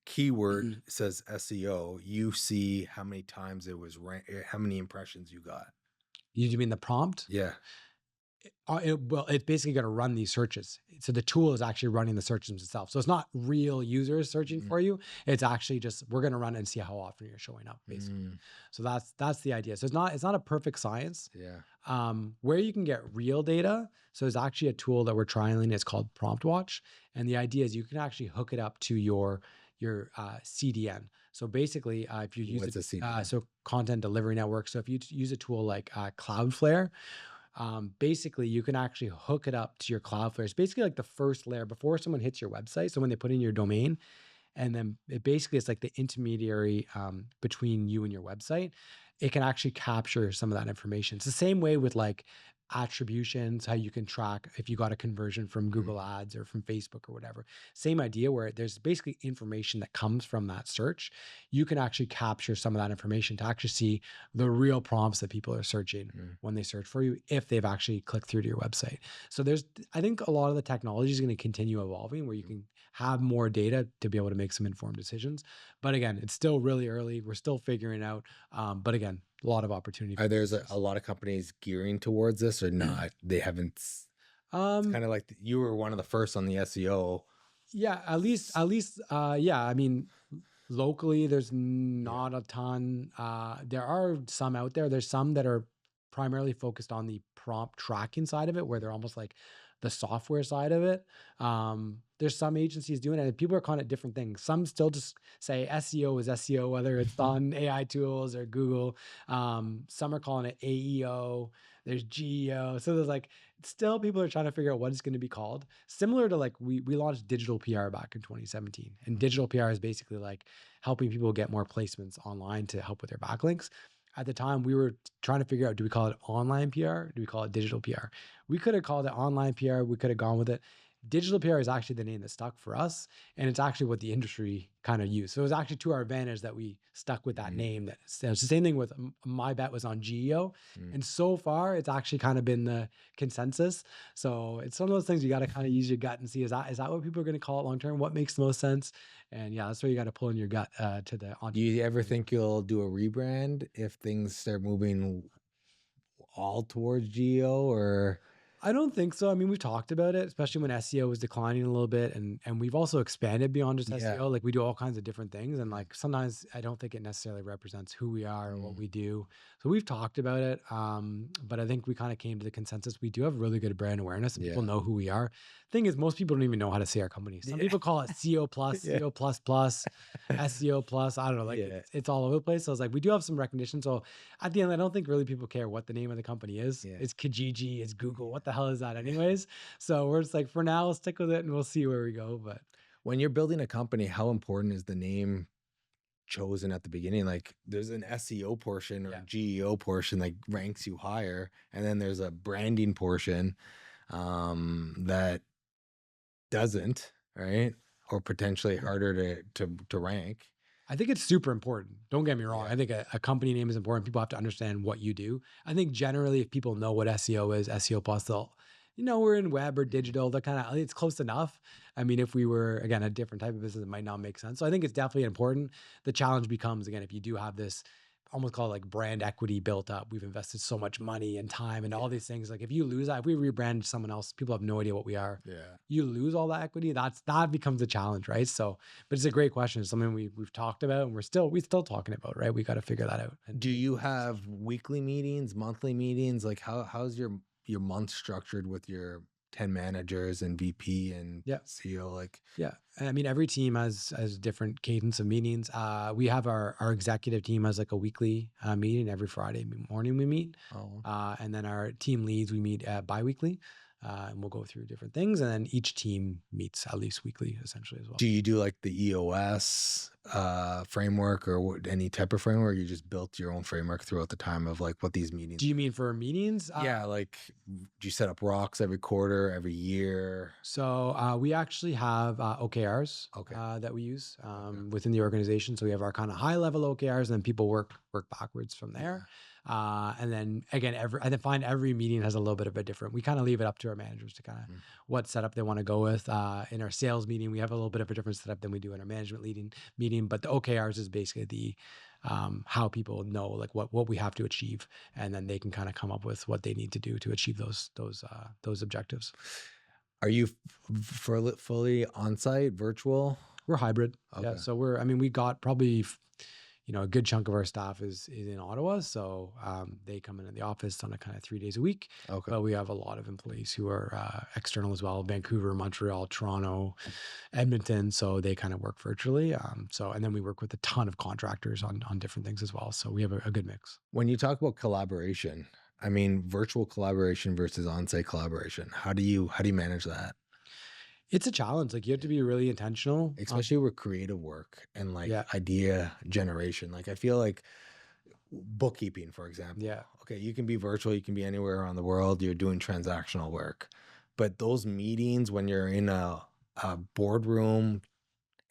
keyword says SEO, you see how many times it was how many impressions you got. You mean the prompt? Yeah. Well, it's basically going to run these searches. So the tool is actually running the searches itself. So it's not real users searching for you. It's actually just, we're going to run and see how often you're showing up, basically. So that's the idea. So it's not a perfect science. Where you can get real data. So there's actually a tool that we're trialing. It's called Prompt Watch. And the idea is you can actually hook it up to your CDN. So basically, if you use so content delivery network. So if you use a tool like Cloudflare, basically you can actually hook it up to your Cloudflare. It's basically like the first layer before someone hits your website. So when they put in your domain, and then it's like the intermediary between you and your website, it can actually capture some of that information. It's the same way with like attributions, how you can track if you got a conversion from Google Ads or from Facebook or whatever. Same idea where there's basically information that comes from that search. You can actually capture some of that information to actually see the real prompts that people are searching when they search for you, if they've actually clicked through to your website. So I think a lot of the technology is going to continue evolving where you can have more data to be able to make some informed decisions. But again, it's still really early. We're still figuring out. But again, a lot of opportunity. Are there's a lot of companies gearing towards this or not? They haven't. It's kind of like you were one of the first on the SEO. Yeah, at least, yeah. I mean, locally, there's not a ton. There are some out there. There's some that are primarily focused on the prompt tracking side of it, where they're almost like the software side of it. There's some agencies doing it, and people are calling it different things. Some still just say SEO is SEO, whether it's on AI tools or Google. Some are calling it AEO. There's GEO. So there's like, still people are trying to figure out what it's going to be called. Similar to like, we launched digital PR back in 2017. And digital PR is basically like helping people get more placements online to help with their backlinks. at the time we were trying to figure out, do we call it online PR? Do we call it digital PR? We could have called it online PR. We could have gone with it. Digital PR is actually the name that stuck for us. And it's actually what the industry kind of used. So it was actually to our advantage that we stuck with that name. It's the same thing with my bet was on GEO. And so far it's actually kind of been the consensus. So it's one of those things you got to kind of use your gut and see, is that what people are going to call it long term? What makes the most sense? And yeah, that's where you got to pull in your gut to the Do you ever think you'll do a rebrand if things start moving all towards geo, or? I don't think so. I mean, we've talked about it, especially when SEO was declining a little bit, and we've also expanded beyond just Yeah. SEO. Like we do all kinds of different things, and like sometimes I don't think it necessarily represents who we are or what we do. So we've talked about it, but I think we kind of came to the consensus. We do have really good brand awareness, and people know who we are. Thing is, most people don't even know how to say our company. Some people call it SEO plus, SEO plus plus, SEO plus. I don't know, like it's all over the place. So I was like, we do have some recognition. So at the end, I don't think really people care what the name of the company is. It's Kijiji, it's Google. What the hell is that anyways? So we're just like, for now, let's stick with it and we'll see where we go. But when you're building a company, how important is the name chosen at the beginning? Like there's an SEO portion or GEO portion that ranks you higher. And then there's a branding portion that doesn't, right? Or potentially harder to rank. I think it's super important. Don't get me wrong. I think a company name is important. People have to understand what you do. I think generally if people know what SEO is, SEO plus, they'll, we're in web or digital, they're kind of, it's close enough. I mean, if we were, again, a different type of business, it might not make sense. So I think it's definitely important. The challenge becomes, again, if you do have this, almost call it like brand equity built up, we've invested so much money and time and all these things. Like if you lose that, if we rebrand someone else, people have no idea what we are. You lose all that equity. That becomes a challenge, right? So, but it's a great question. It's something we've talked about and we're still talking about, right? We got to figure that out. Do you have weekly meetings, monthly meetings? Like how's your month structured with your 10 managers and VP and CEO? Like, I mean, every team has different cadence of meetings. We have our executive team has like a weekly meeting every Friday morning we meet. And then our team leads, we meet bi-weekly. And we'll go through different things. And then each team meets at least weekly, essentially, as well. Do you do like the EOS framework or any type of framework? Or you just built your own framework throughout the time of like what these meetings? Do you mean for meetings? Like do you set up rocks every quarter, every year? So we actually have OKRs that we use within the organization. So we have our kind of high level OKRs, and then people work backwards from there. And then again, I find every meeting has a little bit of a different, we kind of leave it up to our managers to kind of what setup they want to go with. In our sales meeting, we have a little bit of a different setup than we do in our management meeting, but the OKRs is basically the, how people know like what we have to achieve. And then they can kind of come up with what they need to do to achieve those objectives. Are you fully on-site, virtual? We're hybrid. Yeah. So we got probably, a good chunk of our staff is in Ottawa. So they come into the office on a kind of 3 days a week. But we have a lot of employees who are external as well: Vancouver, Montreal, Toronto, Edmonton. So they kind of work virtually. And then we work with a ton of contractors on different things as well. So we have a good mix. When you talk about collaboration, I mean, virtual collaboration versus on-site collaboration, how do you manage that? It's a challenge. Like you have to be really intentional, especially with creative work and like idea generation. Like I feel like bookkeeping, for example. Okay, you can be virtual, you can be anywhere around the world. You're doing transactional work, but those meetings when you're in a boardroom,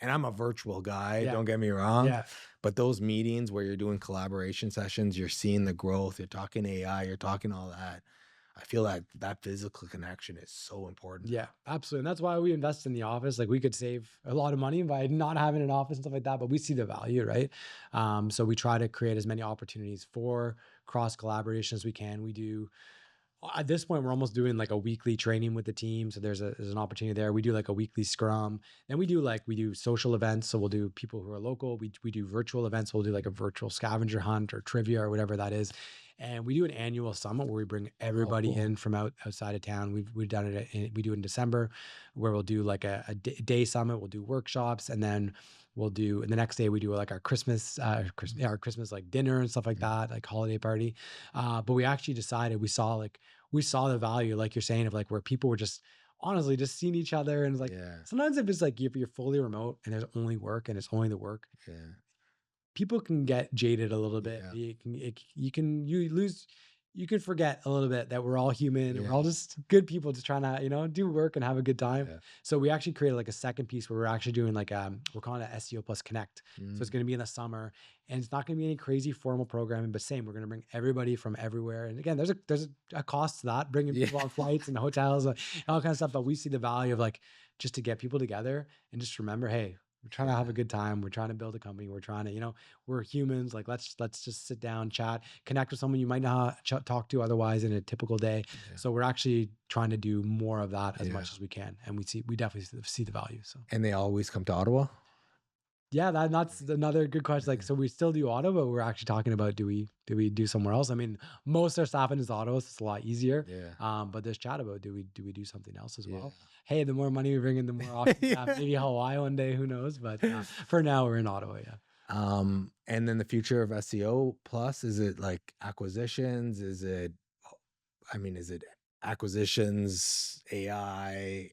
and I'm a virtual guy, don't get me wrong. But those meetings where you're doing collaboration sessions, you're seeing the growth, you're talking AI, you're talking all that. I feel like that physical connection is so important. Yeah, absolutely. And that's why we invest in the office. Like we could save a lot of money by not having an office and stuff like that, but we see the value, right? So we try to create as many opportunities for cross collaboration as we can. We do, at this point, we're almost doing like a weekly training with the team. So there's an opportunity there. We do like a weekly scrum. Then we do social events. So we'll do people who are local. We do virtual events. We'll do like a virtual scavenger hunt or trivia or whatever that is. And we do an annual summit where we bring everybody in from outside of town. We've done it. We do it in December, where we'll do like a day summit. We'll do workshops, and then and the next day we do like our Christmas like dinner and stuff like that, like holiday party. But we actually decided we saw the value, like you're saying, of like where people were just honestly just seeing each other, and it's like sometimes if it's like if you're fully remote and there's only work and it's only the work. people can get jaded a little bit. Yeah. You can forget a little bit that we're all human and we're Yeah. all just good people just trying to, do work and have a good time. Yeah. So we actually created like a second piece where we're actually doing like, we're calling it SEO plus Connect. So it's going to be in the summer, and it's not going to be any crazy formal programming, but same, we're going to bring everybody from everywhere. And again, there's a cost to that, bringing Yeah. people on flights and hotels and all kind of stuff. But we see the value of like, just to get people together and just remember, hey, we're trying to have a good time. We're trying to build a company. We're trying to, we're humans. Like, let's just sit down, chat, connect with someone you might not talk to otherwise in a typical day. Yeah. So we're actually trying to do more of that as Yeah. much as we can, and we definitely see the value. So And they always come to Ottawa? yeah, that's another good question. Like, so we still do auto, but we're actually talking about do we do somewhere else? I mean, most of our staff is auto, so it's a lot easier. Yeah. But there's chat about do we do something else as Yeah. well? Hey, the more money we bring in, the more options we have. Maybe Hawaii one day, who knows? But for now, we're in Ottawa. Yeah. And then the future of SEO plus, is it like acquisitions? Is it acquisitions, AI,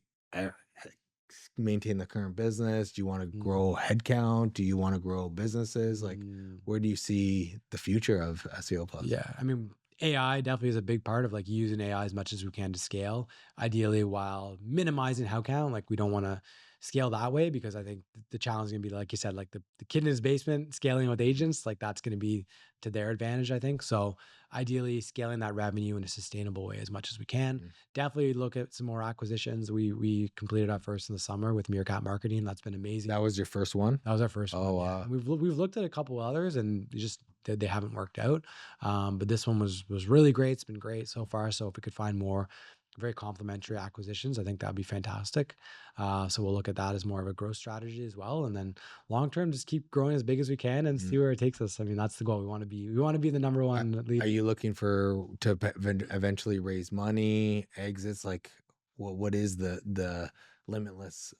maintain the current business? Do you want to grow headcount? Do you want to grow businesses? Like, where do you see the future of SEO plus? Yeah, I mean, AI definitely is a big part of like using AI as much as we can to scale, ideally while minimizing headcount. Like, we don't want to scale that way because I think the challenge is going to be, like you said, like the kid in his basement scaling with agents, like that's going to be to their advantage, I think. So ideally scaling that revenue in a sustainable way as much as we can. Definitely look at some more acquisitions. We completed our first in the summer with Meerkat Marketing. That's been amazing. That was your first one? That was our first one. Oh, Yeah. wow. And we've looked at a couple others and they haven't worked out. But this one was really great. It's been great so far. So if we could find more very complementary acquisitions, I think that'd be fantastic. So we'll look at that as more of a growth strategy as well. And then long term, just keep growing as big as we can and see where it takes us. I mean, that's the goal. We want to be the number one leader. Are you looking to eventually raise money, exits? Like, what is the limitless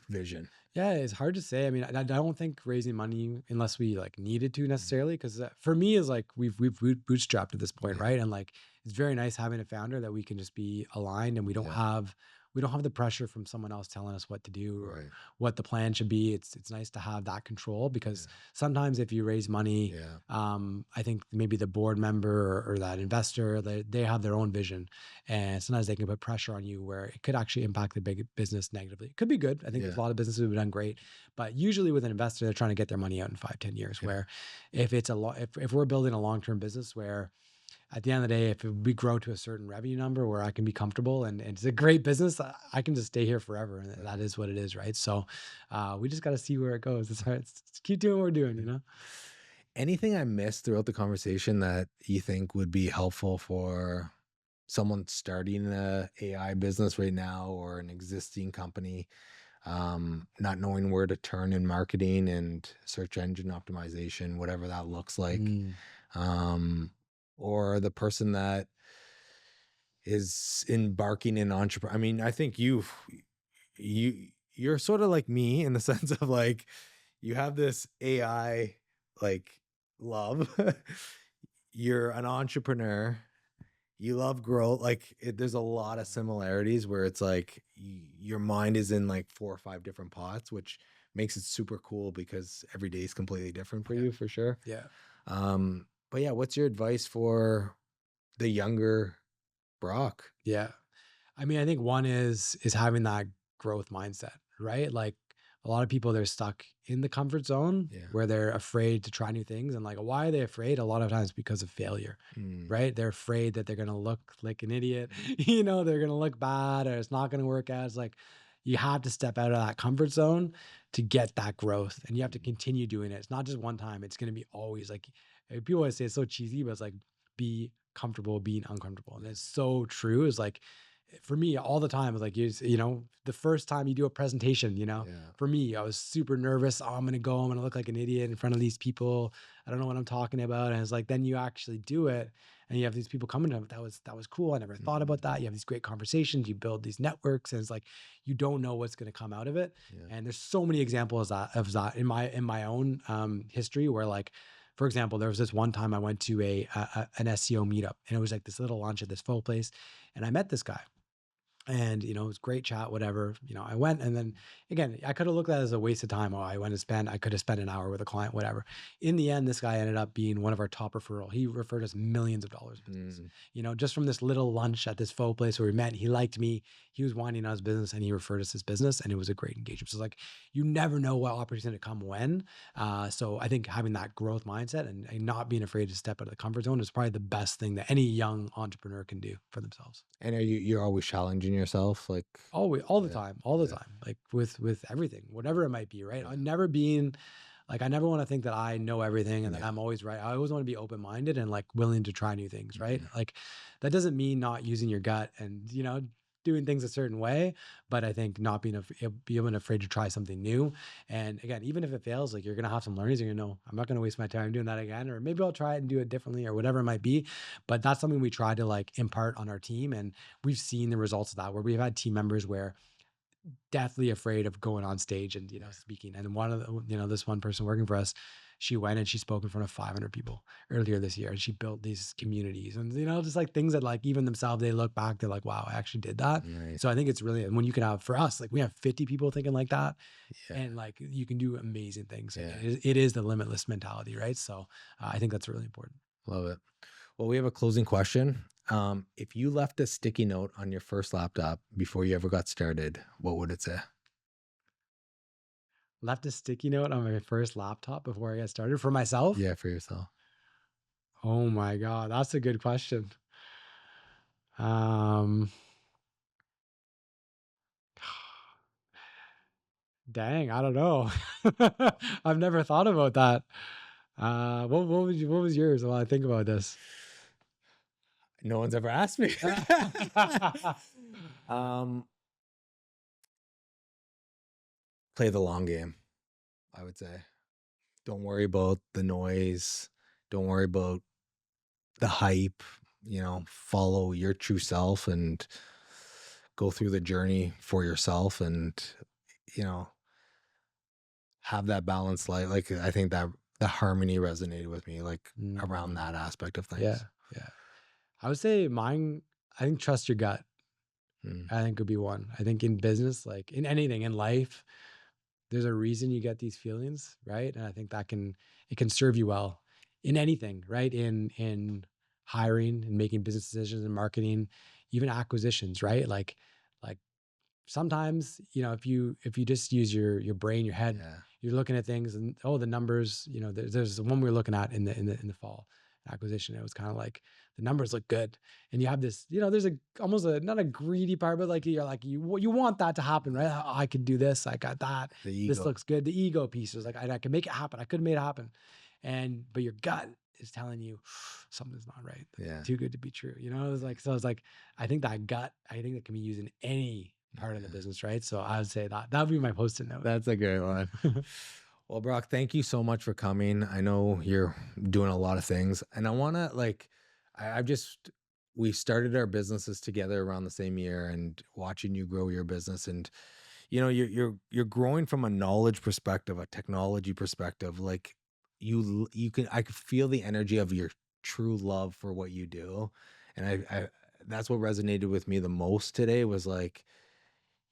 vision? Yeah, it's hard to say. I mean, I don't think raising money unless we like needed to necessarily, because for me is like we've bootstrapped at this point, right? And like it's very nice having a founder that we can just be aligned and we don't have the pressure from someone else telling us what to do or what the plan should be. It's nice to have that control because sometimes if you raise money, I think maybe the board member or that investor, they have their own vision, and sometimes they can put pressure on you where it could actually impact the big business negatively. It could be good. I think there's a lot of businesses who have done great, but usually with an investor, they're trying to get their money out in 5-10 years. Where if it's if we're building a long-term business where at the end of the day, if we grow to a certain revenue number where I can be comfortable and it's a great business, I can just stay here forever. And that is what it is, right? So we just got to see where it goes. It's hard. It's keep doing what we're doing, Anything I missed throughout the conversation that you think would be helpful for someone starting a AI business right now or an existing company, not knowing where to turn in marketing and search engine optimization, whatever that looks like? Or the person that is embarking in entrepreneur. I mean, I think you're sort of like me in the sense of like, you have this AI like love. You're an entrepreneur. You love growth. Like there's a lot of similarities where it's like your mind is in like 4 or 5 different pots, which makes it super cool because every day is completely different for you, for sure. Yeah. But yeah, what's your advice for the younger Brock? Yeah. I mean, I think one is having that growth mindset, right? Like a lot of people, they're stuck in the comfort zone where they're afraid to try new things. And like, why are they afraid? A lot of times because of failure, right? They're afraid that they're going to look like an idiot, they're going to look bad or it's not going to work out. It's like, you have to step out of that comfort zone to get that growth and you have to continue doing it. It's not just one time. It's going to be always like, people always say it's so cheesy, but it's like, be comfortable being uncomfortable. And it's so true. It's like, for me all the time, it's like, the first time you do a presentation, for me, I was super nervous. Oh, I'm going to go, I'm going to look like an idiot in front of these people. I don't know what I'm talking about. And it's like, then you actually do it and you have these people coming to them. That was cool. I never thought about that. You have these great conversations, you build these networks, and it's like, you don't know what's going to come out of it. And there's so many examples of that in my own history where, like, for example, there was this one time I went to an SEO meetup and it was like this little lunch at this pho place and I met this guy. And, it was great chat, whatever. I went, and then again, I could have looked at it as a waste of time. Oh, I could have spent an hour with a client, whatever. In the end, this guy ended up being one of our top referral. He referred us millions of dollars of business, just from this little lunch at this faux place where we met. He liked me. He was winding on his business, and he referred us his business, and it was a great engagement. So it's like, you never know what opportunity to come when. So I think having that growth mindset and not being afraid to step out of the comfort zone is probably the best thing that any young entrepreneur can do for themselves. And you're always challenging yourself, like Always, all the yeah, time, all the yeah, time, like with everything, whatever it might be, right? I'm never being like, I never want to think that I know everything and that yeah. I'm always right. I always want to be open-minded and like willing to try new things, right? Mhm. Like that doesn't mean not using your gut and, doing things a certain way, but I think not being afraid to try something new. And again, even if it fails, like you're going to have some learnings. You're going to know, I'm not going to waste my time doing that again, or maybe I'll try it and do it differently or whatever it might be. But that's something we try to like impart on our team. And we've seen the results of that, where we've had team members where deathly afraid of going on stage and, speaking. And one of the, this one person working for us, she went and she spoke in front of 500 people earlier this year, and she built these communities and, just like things that like even themselves, they look back, they're like, wow, I actually did that. Nice. So I think it's really, and when you can have, for us, like we have 50 people thinking like that, Yeah. and like you can do amazing things. Yeah. It is the limitless mentality, right? So I think that's really important. Love it. Well, we have a closing question. If you left a sticky note on your first laptop before you ever got started, what would it say? Left a sticky note on my first laptop before I got started for myself. Yeah, for yourself. Oh my God, that's a good question. Um, dang, I don't know. I've never thought about that. What was yours while I think about this? No one's ever asked me. Play the long game, I would say. Don't worry about the noise. Don't worry about the hype. Follow your true self and go through the journey for yourself, and have that balanced life. Like I think that the harmony resonated with me, like around that aspect of things. Yeah, yeah. I would say mine, I think trust your gut. I think could be one. I think in business, like in anything in life, there's a reason you get these feelings, right? And I think it can serve you well in anything, right? In hiring and making business decisions and marketing, even acquisitions, right? Like sometimes, if you just use your brain, your head, Yeah. you're looking at things and the numbers, there's the one we were looking at in the fall acquisition. It was kind of like the numbers look good, and you have this, there's almost not a greedy part, but like you're like you want that to happen, right? Oh, I could do this, I got that. The ego. This looks good. The ego piece was like I can make it happen. I could have made it happen, but your gut is telling you something's not right. Yeah. Too good to be true. It was like I think that gut, I think that can be used in any part of the business, right? So I would say that would be my post-it note. That's a great one. Well, Brock, thank you so much for coming. I know you're doing a lot of things, and I want to we started our businesses together around the same year, and watching you grow your business, and you're growing from a knowledge perspective, a technology perspective. Like I could feel the energy of your true love for what you do, and I that's what resonated with me the most today, was like,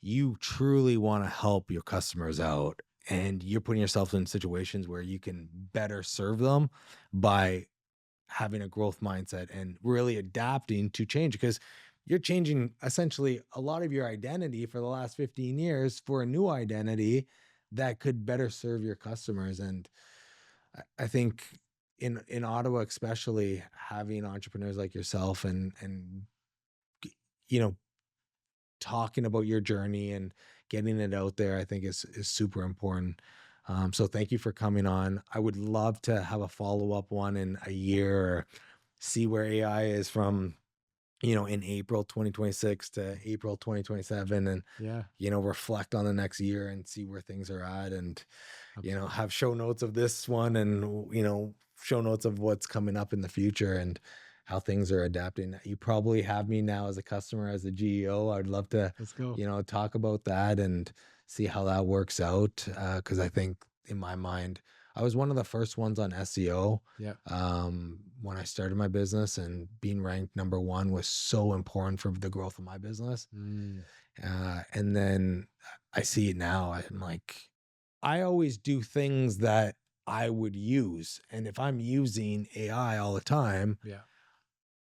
you truly want to help your customers out, and you're putting yourself in situations where you can better serve them by having a growth mindset and really adapting to change, because you're changing essentially a lot of your identity for the last 15 years for a new identity that could better serve your customers. And I think in Ottawa, especially, having entrepreneurs like yourself and talking about your journey and getting it out there, I think is super important. So thank you for coming on. I would love to have a follow-up one in a year, or see where AI is from, in April 2026 to April 2027, and, reflect on the next year and see where things are at, and, have show notes of this one, and, show notes of what's coming up in the future and how things are adapting. You probably have me now as a customer, as a GEO. I'd love to, Let's go. Talk about that and see how that works out. Cause I think in my mind, I was one of the first ones on SEO Yeah. when I started my business, and being ranked #1 was so important for the growth of my business. And then I see it now. I'm like, I always do things that I would use. And if I'm using AI all the time, Yeah.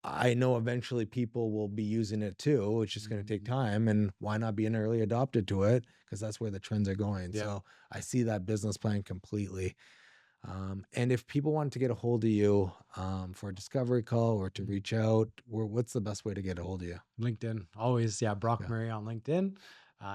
I know eventually people will be using it too. It's just going to take time. And why not be an early adopter to it? Because that's where the trends are going. Yeah. So I see that business plan completely. And if people want to get a hold of you for a discovery call or to reach out, what's the best way to get a hold of you? LinkedIn, always. Yeah. Brock Yeah. Murray on LinkedIn.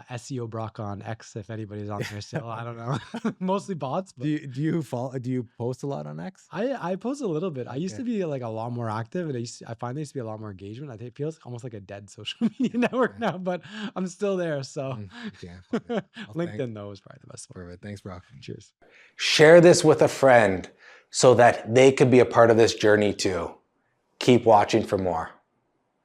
SEO Brock on X, if anybody's on there still. I don't know. Mostly bots, but Do you follow? Do you post a lot on X? I post a little bit. I used Okay. to be like a lot more active, and I find there used to be a lot more engagement. I think it feels almost like a dead social media network Okay. now, but I'm still there. So Okay. Well, LinkedIn though is probably the best one. perfect. Thanks, Brock. Cheers. Share this with a friend so that they could be a part of this journey too. Keep watching for more.